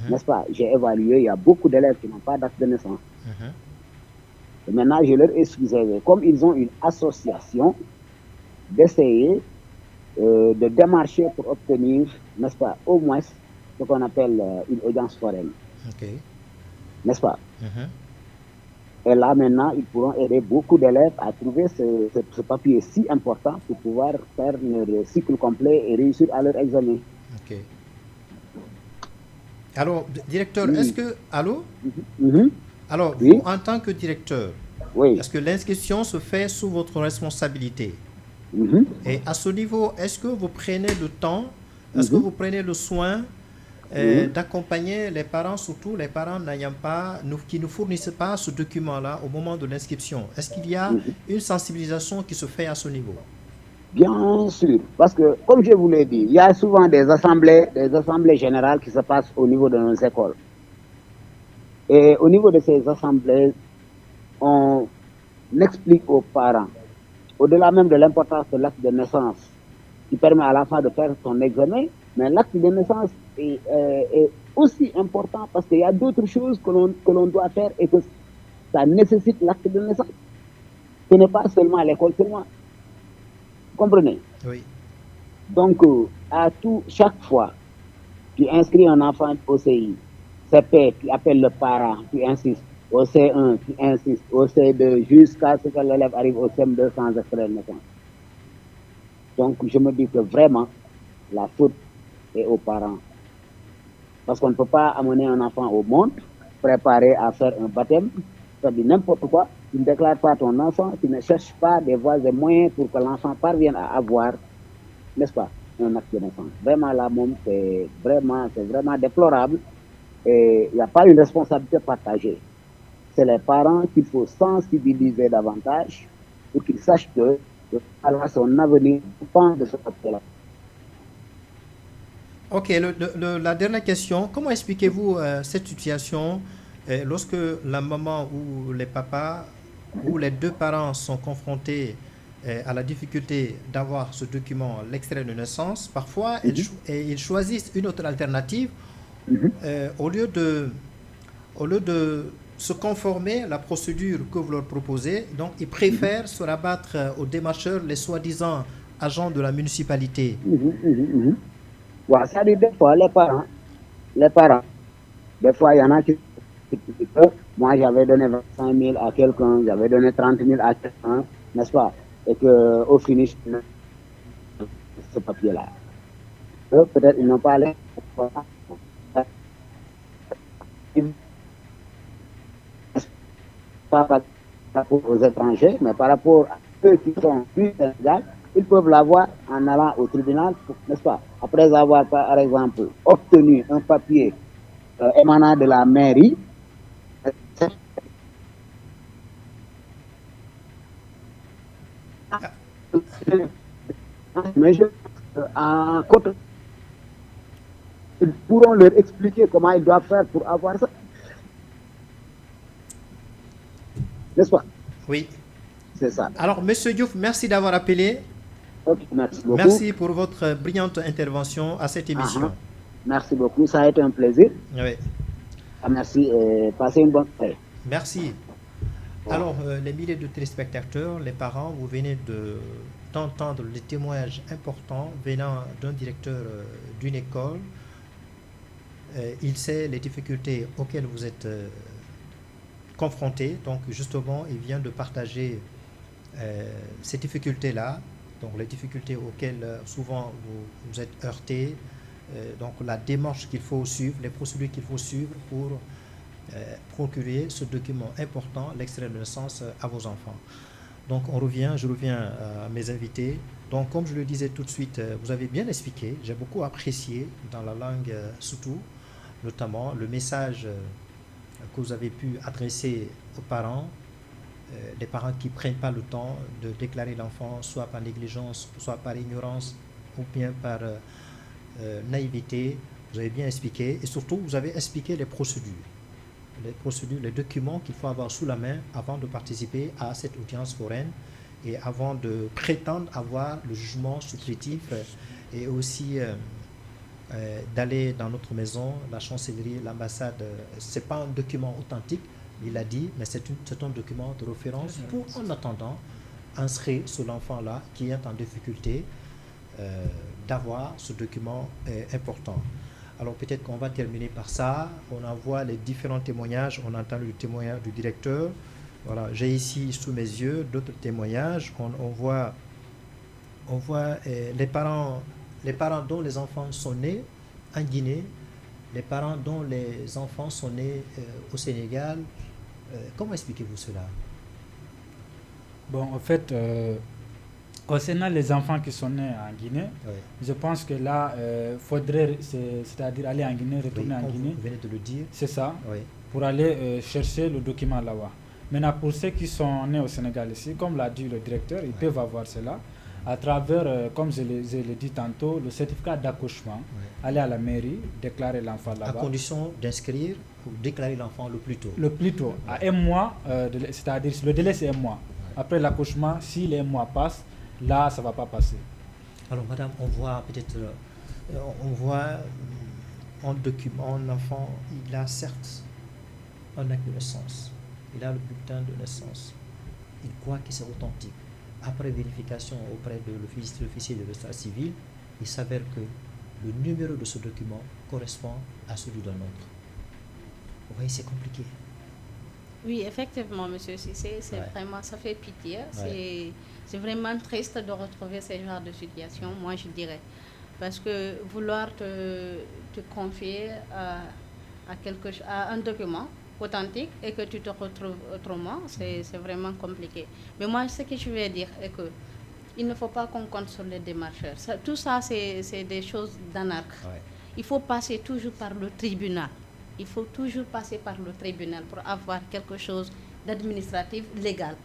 D: n'est-ce pas, j'ai évalué, il y a beaucoup d'élèves qui n'ont pas d'acte de naissance. Et maintenant, je leur ai suggéré, comme ils ont une association, d'essayer de démarcher pour obtenir, n'est-ce pas, au moins ce qu'on appelle une audience foraine. N'est-ce pas? Et là, maintenant, ils pourront aider beaucoup d'élèves à trouver ce papier si important pour pouvoir faire leur cycle complet et réussir à leur examen.
A: Ok. Alors, directeur, est-ce que... Allô? Alors, vous, en tant que directeur, est-ce que l'inscription se fait sous votre responsabilité? Et à ce niveau, est-ce que vous prenez le temps, est-ce que vous prenez le soin d'accompagner les parents, surtout les parents qui ne fournissent pas ce document-là au moment de l'inscription? Est-ce qu'il y a une sensibilisation qui se fait à ce niveau?
D: Bien sûr, parce que, comme je vous l'ai dit, il y a souvent des assemblées générales qui se passent au niveau de nos écoles. Et au niveau de ces assemblées, on explique aux parents, au-delà même de l'importance de l'acte de naissance, qui permet à l'enfant de faire son examen, mais l'acte de naissance est aussi important parce qu'il y a d'autres choses que l'on doit faire et que ça nécessite l'acte de naissance. Ce n'est pas seulement à l'école seulement. Vous comprenez?
A: Oui.
D: Donc, chaque fois, tu inscris un enfant au CI, CP, tu appelles le parent, tu insistes, au C1, tu insistes, au C2, jusqu'à ce que l'élève arrive au CM2 sans extrait de naissance. Donc, je me dis que vraiment, la faute est aux parents. Parce qu'on ne peut pas amener un enfant au monde, préparé à faire un baptême, ça dit n'importe quoi. Tu ne déclares pas ton enfant, tu ne cherches pas des voies et moyens pour que l'enfant parvienne à avoir, n'est-ce pas, un acte de naissance. Vraiment, là, c'est vraiment déplorable. Et il n'y a pas une responsabilité partagée. C'est les parents qu'il faut sensibiliser davantage pour qu'ils sachent que son avenir dépend de ce côté-là.
A: Ok, la dernière question, comment expliquez-vous cette situation lorsque la maman ou les papas ou les deux parents sont confrontés à la difficulté d'avoir ce document, l'extrait de naissance? Parfois, ils choisissent une autre alternative au lieu de se conformer à la procédure que vous leur proposez. Donc, ils préfèrent se rabattre aux démarcheurs, les soi-disant agents de la municipalité.
D: Ouais, ça dit des fois, les parents, des fois, il y en a qui moi, j'avais donné 25 000 à quelqu'un, j'avais donné 30 000 à quelqu'un, n'est-ce pas? et qu'au finish, ce papier-là. Peut-être ils n'ont pas les... Pas par rapport aux étrangers, mais par rapport à ceux qui sont plus légaux, ils peuvent l'avoir en allant au tribunal, n'est-ce pas? Après avoir, par exemple, obtenu un papier émanant de la mairie, mais en côté, ils pourront leur expliquer comment ils doivent faire pour avoir ça. N'est-ce pas?
A: Oui.
D: C'est ça.
A: Alors, Monsieur Diouf, merci d'avoir appelé.
D: Okay, merci beaucoup.
A: Merci pour votre brillante intervention à cette émission.
D: Merci beaucoup, ça a été un plaisir.
A: Oui.
D: Merci et passez une bonne soirée.
A: Merci. Alors, les milliers de téléspectateurs, les parents, vous venez d'entendre les témoignages importants venant d'un directeur d'une école. Il sait les difficultés auxquelles vous êtes confrontés. Donc, justement, il vient de partager ces difficultés-là. Donc, les difficultés auxquelles souvent vous êtes heurtés. Donc, la démarche qu'il faut suivre, les procédures qu'il faut suivre pour procurer ce document important, l'extrait de naissance, à vos enfants. Donc je reviens à mes invités. Donc comme je le disais tout de suite, vous avez bien expliqué, j'ai beaucoup apprécié dans la langue Soutou, notamment le message que vous avez pu adresser aux parents, les parents qui ne prennent pas le temps de déclarer l'enfant, soit par négligence, soit par ignorance, ou bien par naïveté. Vous avez bien expliqué, et surtout vous avez expliqué les procédures, les documents qu'il faut avoir sous la main avant de participer à cette audience foraine et avant de prétendre avoir le jugement supplétif et aussi d'aller dans notre maison, la chancellerie, l'ambassade. Ce n'est pas un document authentique, il a dit, mais c'est un document de référence pour, en attendant, inscrire sur l'enfant-là qui est en difficulté d'avoir ce document important. Alors peut-être qu'on va terminer par ça. On envoie les différents témoignages. On entend le témoignage du directeur. Voilà, j'ai ici sous mes yeux d'autres témoignages. On voit les parents dont les enfants sont nés en Guinée, les parents dont les enfants sont nés au Sénégal. Comment expliquez-vous cela?
C: Bon, en fait, concernant les enfants qui sont nés en Guinée,
A: Oui.
C: je pense que là, faudrait, c'est-à-dire aller en Guinée, retourner en Guinée.
A: Vous venez de le dire.
C: C'est ça,
A: Oui.
C: pour aller chercher le document là-bas. Maintenant, pour ceux qui sont nés au Sénégal ici, comme l'a dit le directeur, ils peuvent avoir cela à travers, comme je l'ai dit tantôt, le certificat d'accouchement. Aller à la mairie, déclarer l'enfant là-bas.
A: À condition d'inscrire ou déclarer l'enfant le plus tôt.
C: Le plus tôt, à un mois, c'est-à-dire le délai c'est un mois. Après l'accouchement, si les mois passent, là, ça ne va pas passer.
A: Alors, madame, on voit peut-être, un document, un enfant, il a certes un acte de naissance, il a le bulletin de naissance, il croit que c'est authentique. Après vérification auprès de l'officier de l'état civil, il s'avère que le numéro de ce document correspond à celui d'un autre. Vous voyez, c'est compliqué.
B: Oui, effectivement, monsieur Cissé, c'est vraiment, ça fait pitié. C'est vraiment triste de retrouver ce genre de situation, moi je dirais. Parce que vouloir te confier à un document authentique et que tu te retrouves autrement, c'est vraiment compliqué. Mais moi, ce que je veux dire est que il ne faut pas qu'on compte sur les démarcheurs. Tout ça, c'est des choses d'anarque. Il faut passer toujours par le tribunal. Il faut toujours passer par le tribunal pour avoir quelque chose d'administratif légal.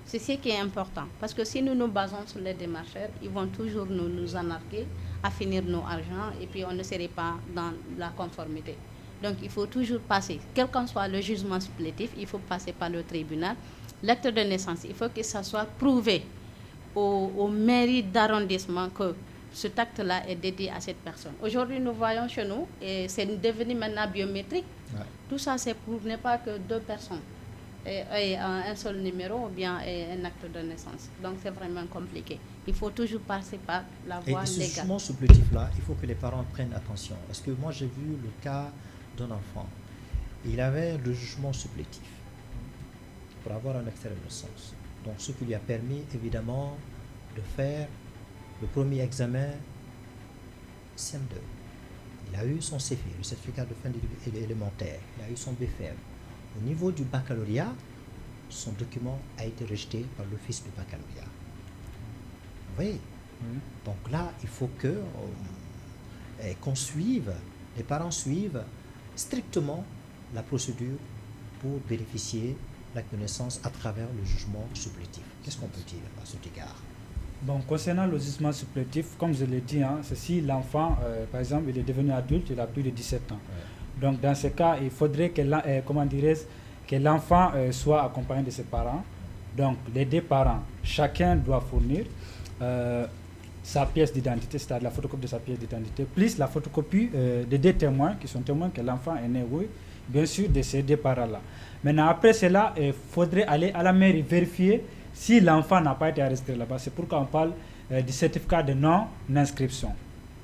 B: C'est ce qui est important. Parce que si nous nous basons sur les démarcheurs, ils vont toujours nous anarquer, à finir nos argents, et puis on ne serait pas dans la conformité. Donc il faut toujours passer, quel qu'en soit le jugement supplétif, il faut passer par le tribunal. L'acte de naissance, il faut que ça soit prouvé aux mairies d'arrondissement que cet acte-là est dédié à cette personne. Aujourd'hui, nous voyons chez nous, et c'est devenu maintenant biométrique. Tout ça, c'est pour ne pas que deux personnes aient un seul numéro ou bien un acte de naissance. Donc, c'est vraiment compliqué. Il faut toujours passer par la voie légale.
A: Et ce jugement supplétif-là, il faut que les parents prennent attention. Parce que moi, j'ai vu le cas d'un enfant. Il avait le jugement supplétif pour avoir un extrait de naissance. Donc, ce qui lui a permis, évidemment, de faire le premier examen CM2. Il a eu son CFI, le certificat de fin élémentaire. Il a eu son BFM. Au niveau du baccalauréat, son document a été rejeté par l'office du baccalauréat. Vous voyez? Donc là, il faut qu'on suive, les parents suivent strictement la procédure pour bénéficier de l'acte de naissance à travers le jugement supplétif. Qu'est-ce qu'on peut dire à cet égard?
C: Bon, concernant le jugement supplétif, comme je l'ai dit, c'est si l'enfant, par exemple, il est devenu adulte, il a plus de 17 ans. Ouais. Donc, dans ce cas, il faudrait que l'enfant soit accompagné de ses parents. Donc, les deux parents, chacun doit fournir sa pièce d'identité, c'est-à-dire la photocopie de sa pièce d'identité, plus la photocopie des deux témoins, qui sont témoins que l'enfant est né, oui, bien sûr, de ces deux parents-là. Maintenant, après cela, il faudrait aller à la mairie vérifier si l'enfant n'a pas été enregistré là-bas. C'est pourquoi on parle du certificat de non-inscription.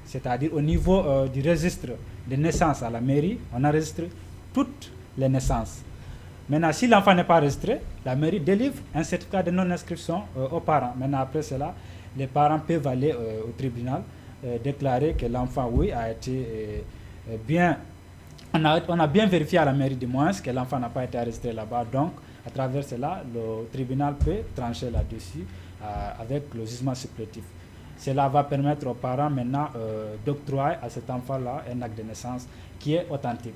C: C'est-à-dire au niveau du registre de naissance à la mairie, on enregistre toutes les naissances. Maintenant, si l'enfant n'est pas enregistré, la mairie délivre un certificat de non-inscription aux parents. Maintenant, après cela, les parents peuvent aller au tribunal déclarer que l'enfant, oui, a été bien... On a bien vérifié à la mairie du moins que l'enfant n'a pas été enregistré là-bas. Donc, à travers cela, le tribunal peut trancher là-dessus avec le jugement supplétif. Cela va permettre aux parents maintenant d'octroyer à cet enfant-là un acte de naissance qui est authentique.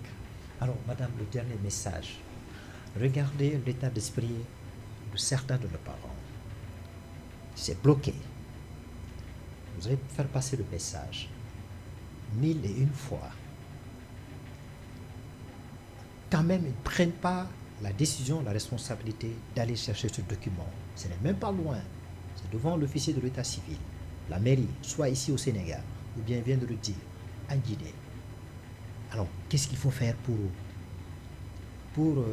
A: Alors, madame, le dernier message. Regardez l'état d'esprit de certains de nos parents. C'est bloqué. Vous allez faire passer le message 1001 fois. Quand même, ils ne prennent pas la décision, la responsabilité d'aller chercher ce document. Ce n'est même pas loin. C'est devant l'officier de l'état civil, la mairie, soit ici au Sénégal, ou bien vient de le dire, en Guinée. Alors, qu'est-ce qu'il faut faire pour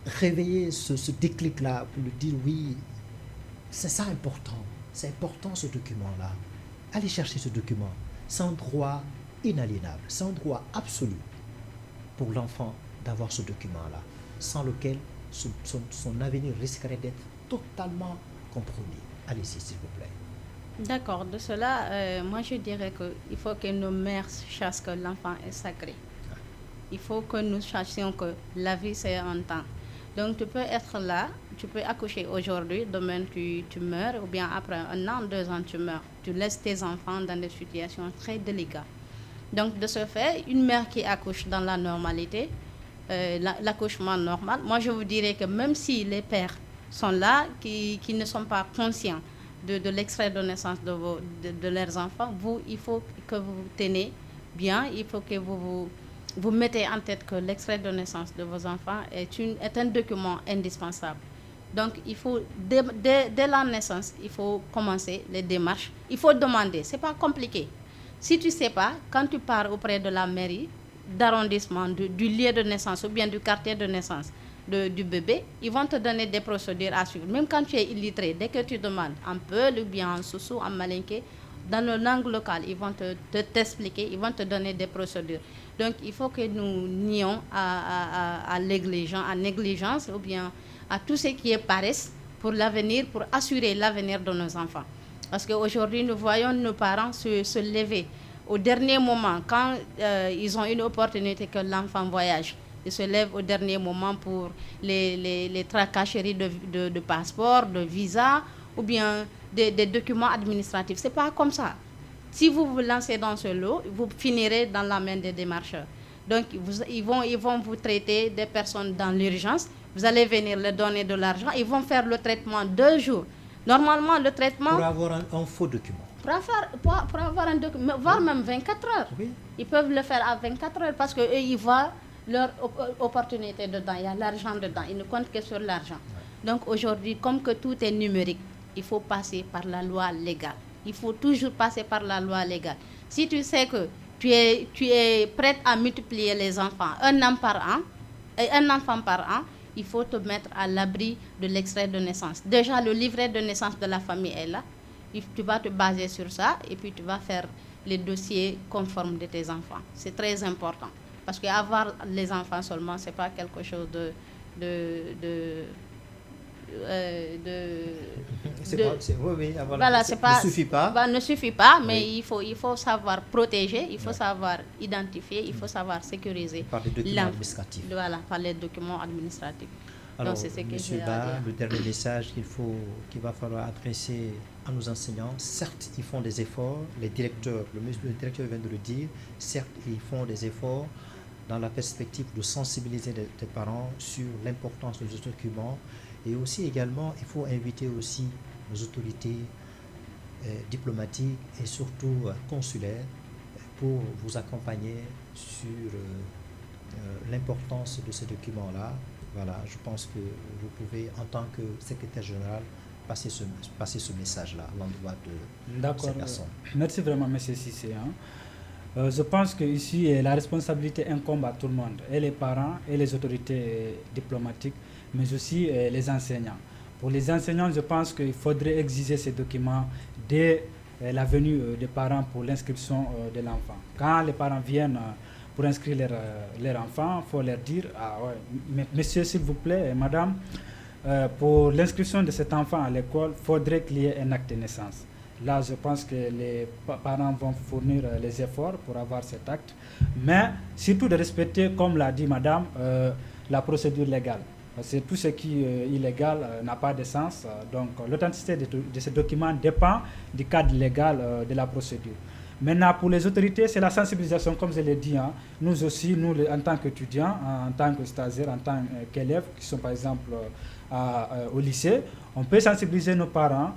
A: réveiller ce déclic-là, pour lui dire oui, c'est ça important. C'est important ce document-là. Allez chercher ce document. C'est un droit inaliénable, c'est un droit absolu pour l'enfant d'avoir ce document-là, sans lequel son avenir risquerait d'être totalement compromis. Allez-y, s'il vous plaît.
B: D'accord. De cela, moi je dirais qu'il faut que nos mères sachent que l'enfant est sacré. Il faut que nous sachions que la vie c'est un temps. Donc tu peux être là, tu peux accoucher aujourd'hui, demain tu meurs, ou bien après 1 an, 2 ans tu meurs. Tu laisses tes enfants dans des situations très délicates. Donc de ce fait, une mère qui accouche dans la normalité, l'accouchement normal, moi je vous dirais que même si les pères sont là, qui ne sont pas conscients de l'extrait de naissance de leurs enfants, il faut que vous tenez bien, il faut que vous mettez en tête que l'extrait de naissance de vos enfants est un document indispensable. Donc il faut, dès la naissance, il faut commencer les démarches, il faut demander, c'est pas compliqué. Si tu ne sais pas, quand tu pars auprès de la mairie d'arrondissement, du lieu de naissance ou bien du quartier de naissance du bébé, ils vont te donner des procédures à suivre. Même quand tu es illettré, dès que tu demandes en Peul ou bien en Soussou, en Malinké, dans le langue locale, ils vont t'expliquer, ils vont te donner des procédures. Donc il faut que nous nions à négligence ou bien à tout ce qui est paresse pour l'avenir, pour assurer l'avenir de nos enfants. Parce qu'aujourd'hui, nous voyons nos parents se lever au dernier moment, quand ils ont une opportunité que l'enfant voyage. Ils se lèvent au dernier moment pour les tracasseries de passeport, de visa ou bien des documents administratifs. Ce n'est pas comme ça. Si vous vous lancez dans ce lot, vous finirez dans la main des démarcheurs. Donc, ils vont vous traiter des personnes dans l'urgence. Vous allez venir leur donner de l'argent. Ils vont faire le traitement 2 jours. Normalement, le traitement...
A: Pour avoir un faux document.
B: Pour avoir un document, voire même 24 heures. Oui. Ils peuvent le faire à 24 heures parce qu'eux, ils voient leur opportunité dedans. Il y a l'argent dedans. Ils ne comptent que sur l'argent. Ouais. Donc, aujourd'hui, comme que tout est numérique, il faut passer par la loi légale. Il faut toujours passer par la loi légale. Si tu sais que tu es prête à multiplier les enfants, un enfant par an, il faut te mettre à l'abri de l'extrait de naissance. Déjà, le livret de naissance de la famille est là. Tu vas te baser sur ça et puis tu vas faire les dossiers conformes de tes enfants. C'est très important. Parce qu'avoir les enfants seulement, ce n'est pas quelque chose ne suffit pas, mais il faut savoir protéger, il faut savoir identifier, il faut savoir sécuriser.
A: Par les documents administratifs.
B: Voilà, par les documents administratifs.
A: Alors, Monsieur Ba, le dernier message qu'il va falloir adresser à nos enseignants, certes, ils font des efforts, les directeurs, le directeur vient de le dire, certes, ils font des efforts dans la perspective de sensibiliser les parents sur l'importance de ce document, et aussi également, il faut inviter aussi nos autorités diplomatiques et surtout consulaires pour vous accompagner sur l'importance de ce document-là. Voilà, je pense que vous pouvez, en tant que secrétaire général, passer ce message-là à l'endroit de ces personnes.
C: Merci vraiment, M. Cissé. Je pense qu'ici, la responsabilité incombe à tout le monde, et les parents, et les autorités diplomatiques, mais aussi les enseignants. Pour les enseignants, je pense qu'il faudrait exiger ces documents dès la venue des parents pour l'inscription de l'enfant. Quand les parents viennent pour inscrire leur enfant, il faut leur dire, monsieur s'il vous plaît, madame, pour l'inscription de cet enfant à l'école, il faudrait qu'il y ait un acte de naissance. Là, je pense que les parents vont fournir les efforts pour avoir cet acte, mais surtout de respecter, comme l'a dit madame, la procédure légale. Parce que tout ce qui est illégal n'a pas de sens, donc l'authenticité de ce document dépend du cadre légal de la procédure. Maintenant, pour les autorités, c'est la sensibilisation, comme je l'ai dit. Nous aussi, nous, en tant qu'étudiants, en tant que stagiaires, en tant qu'élèves, qui sont par exemple au lycée, on peut sensibiliser nos parents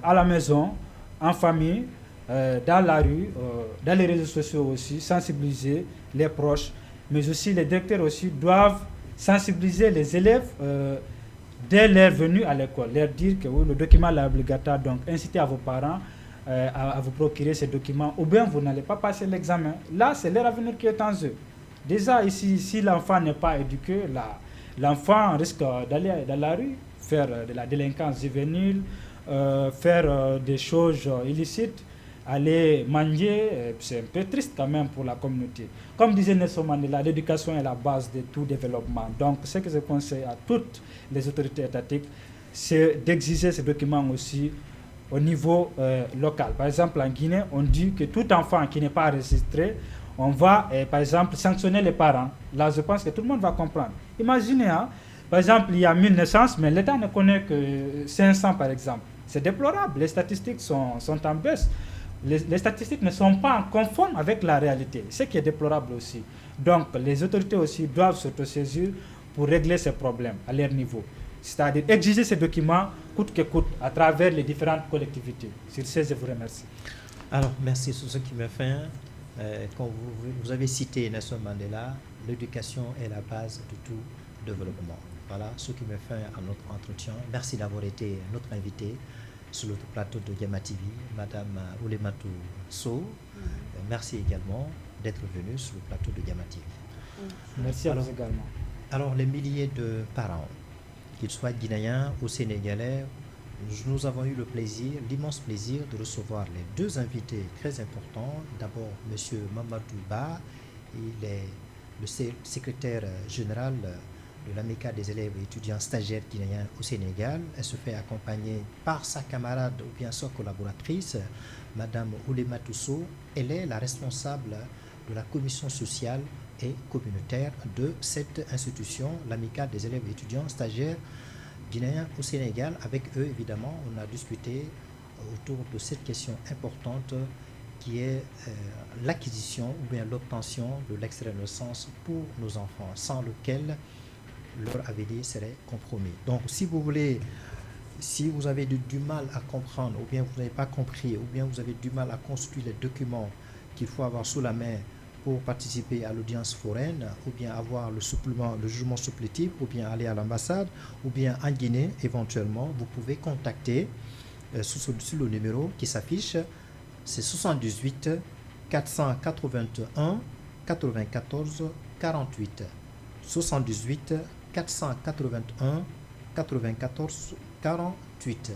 C: à la maison, en famille, dans la rue, dans les réseaux sociaux aussi, sensibiliser les proches, mais aussi les directeurs aussi doivent sensibiliser les élèves dès leur venue à l'école, leur dire que oui, le document est obligatoire, donc inciter à vos parents à vous procurer ces documents, ou bien vous n'allez pas passer l'examen. Là, c'est leur avenir qui est en jeu. Déjà, ici, si l'enfant n'est pas éduqué, l'enfant risque d'aller dans la rue, faire de la délinquance juvénile, faire des choses illicites, aller manger, c'est un peu triste quand même pour la communauté. Comme disait Nelson Mandela, l'éducation est la base de tout développement. Donc, ce que je conseille à toutes les autorités étatiques, c'est d'exiger ces documents aussi au niveau local. Par exemple, en Guinée, on dit que tout enfant qui n'est pas enregistré, on va, par exemple, sanctionner les parents. Là, je pense que tout le monde va comprendre. Imaginez, par exemple, il y a 1000 naissances, mais l'État ne connaît que 500, par exemple. C'est déplorable. Les statistiques sont en baisse. Les statistiques ne sont pas conformes avec la réalité, ce qui est déplorable aussi. Donc, les autorités aussi doivent s'autosaisir pour régler ces problèmes à leur niveau. C'est-à-dire exiger ces documents coûte que coûte à travers les différentes collectivités. Sur ce, je vous remercie.
A: Alors, merci sur ce qui me fait. Quand vous avez cité Nelson Mandela, l'éducation est la base de tout développement. Voilà ce qui me fait à notre entretien. Merci d'avoir été notre invité sur le plateau de Gamma TV, Madame Oulématou Sow. Merci également d'être venue sur le plateau de Gamma TV.
C: Merci à vous également.
A: Alors, les milliers de parents, qu'ils soient guinéens ou sénégalais, nous avons eu le plaisir, l'immense plaisir de recevoir les deux invités très importants. D'abord, M. Mamadou Ba, il est le secrétaire général de l'amicale des élèves et étudiants stagiaires guinéens au Sénégal. Elle se fait accompagner par sa camarade ou bien sa collaboratrice, Mme Oulématou Sow. Elle est la responsable de la commission sociale et communautaire de cette institution, l'amicale des élèves et étudiants stagiaires guinéens au Sénégal. Avec eux, évidemment, on a discuté autour de cette question importante qui est l'acquisition ou bien l'obtention de l'extrait de naissance pour nos enfants, sans lequel leur avenir serait compromis. Donc, si vous voulez, si vous avez du mal à comprendre, ou bien vous n'avez pas compris, ou bien vous avez du mal à construire les documents qu'il faut avoir sous la main pour participer à l'audience foraine, ou bien avoir le supplément, le jugement supplétif, ou bien aller à l'ambassade, ou bien en Guinée, éventuellement, vous pouvez contacter sur le numéro qui s'affiche, c'est 78 481 94 48. 78 481 94 48.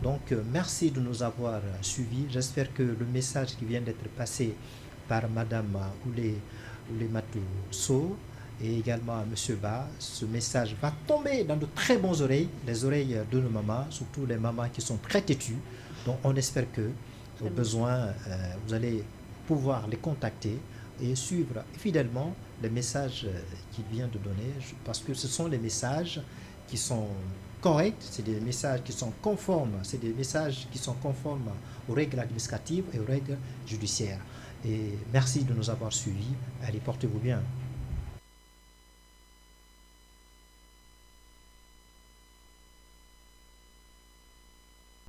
A: Donc, merci de nous avoir suivis. J'espère que le message qui vient d'être passé par Madame Oulématou Sow et également à M. Ba. Ce message va tomber dans de très bonnes oreilles, les oreilles de nos mamans, surtout les mamans qui sont très têtues. Donc on espère que, au besoin, vous allez pouvoir les contacter et suivre fidèlement les messages qu'il vient de donner, parce que ce sont les messages qui sont corrects, c'est des messages qui sont conformes, c'est des messages qui sont conformes aux règles administratives et aux règles judiciaires. Et merci de nous avoir suivis. Allez, portez-vous bien.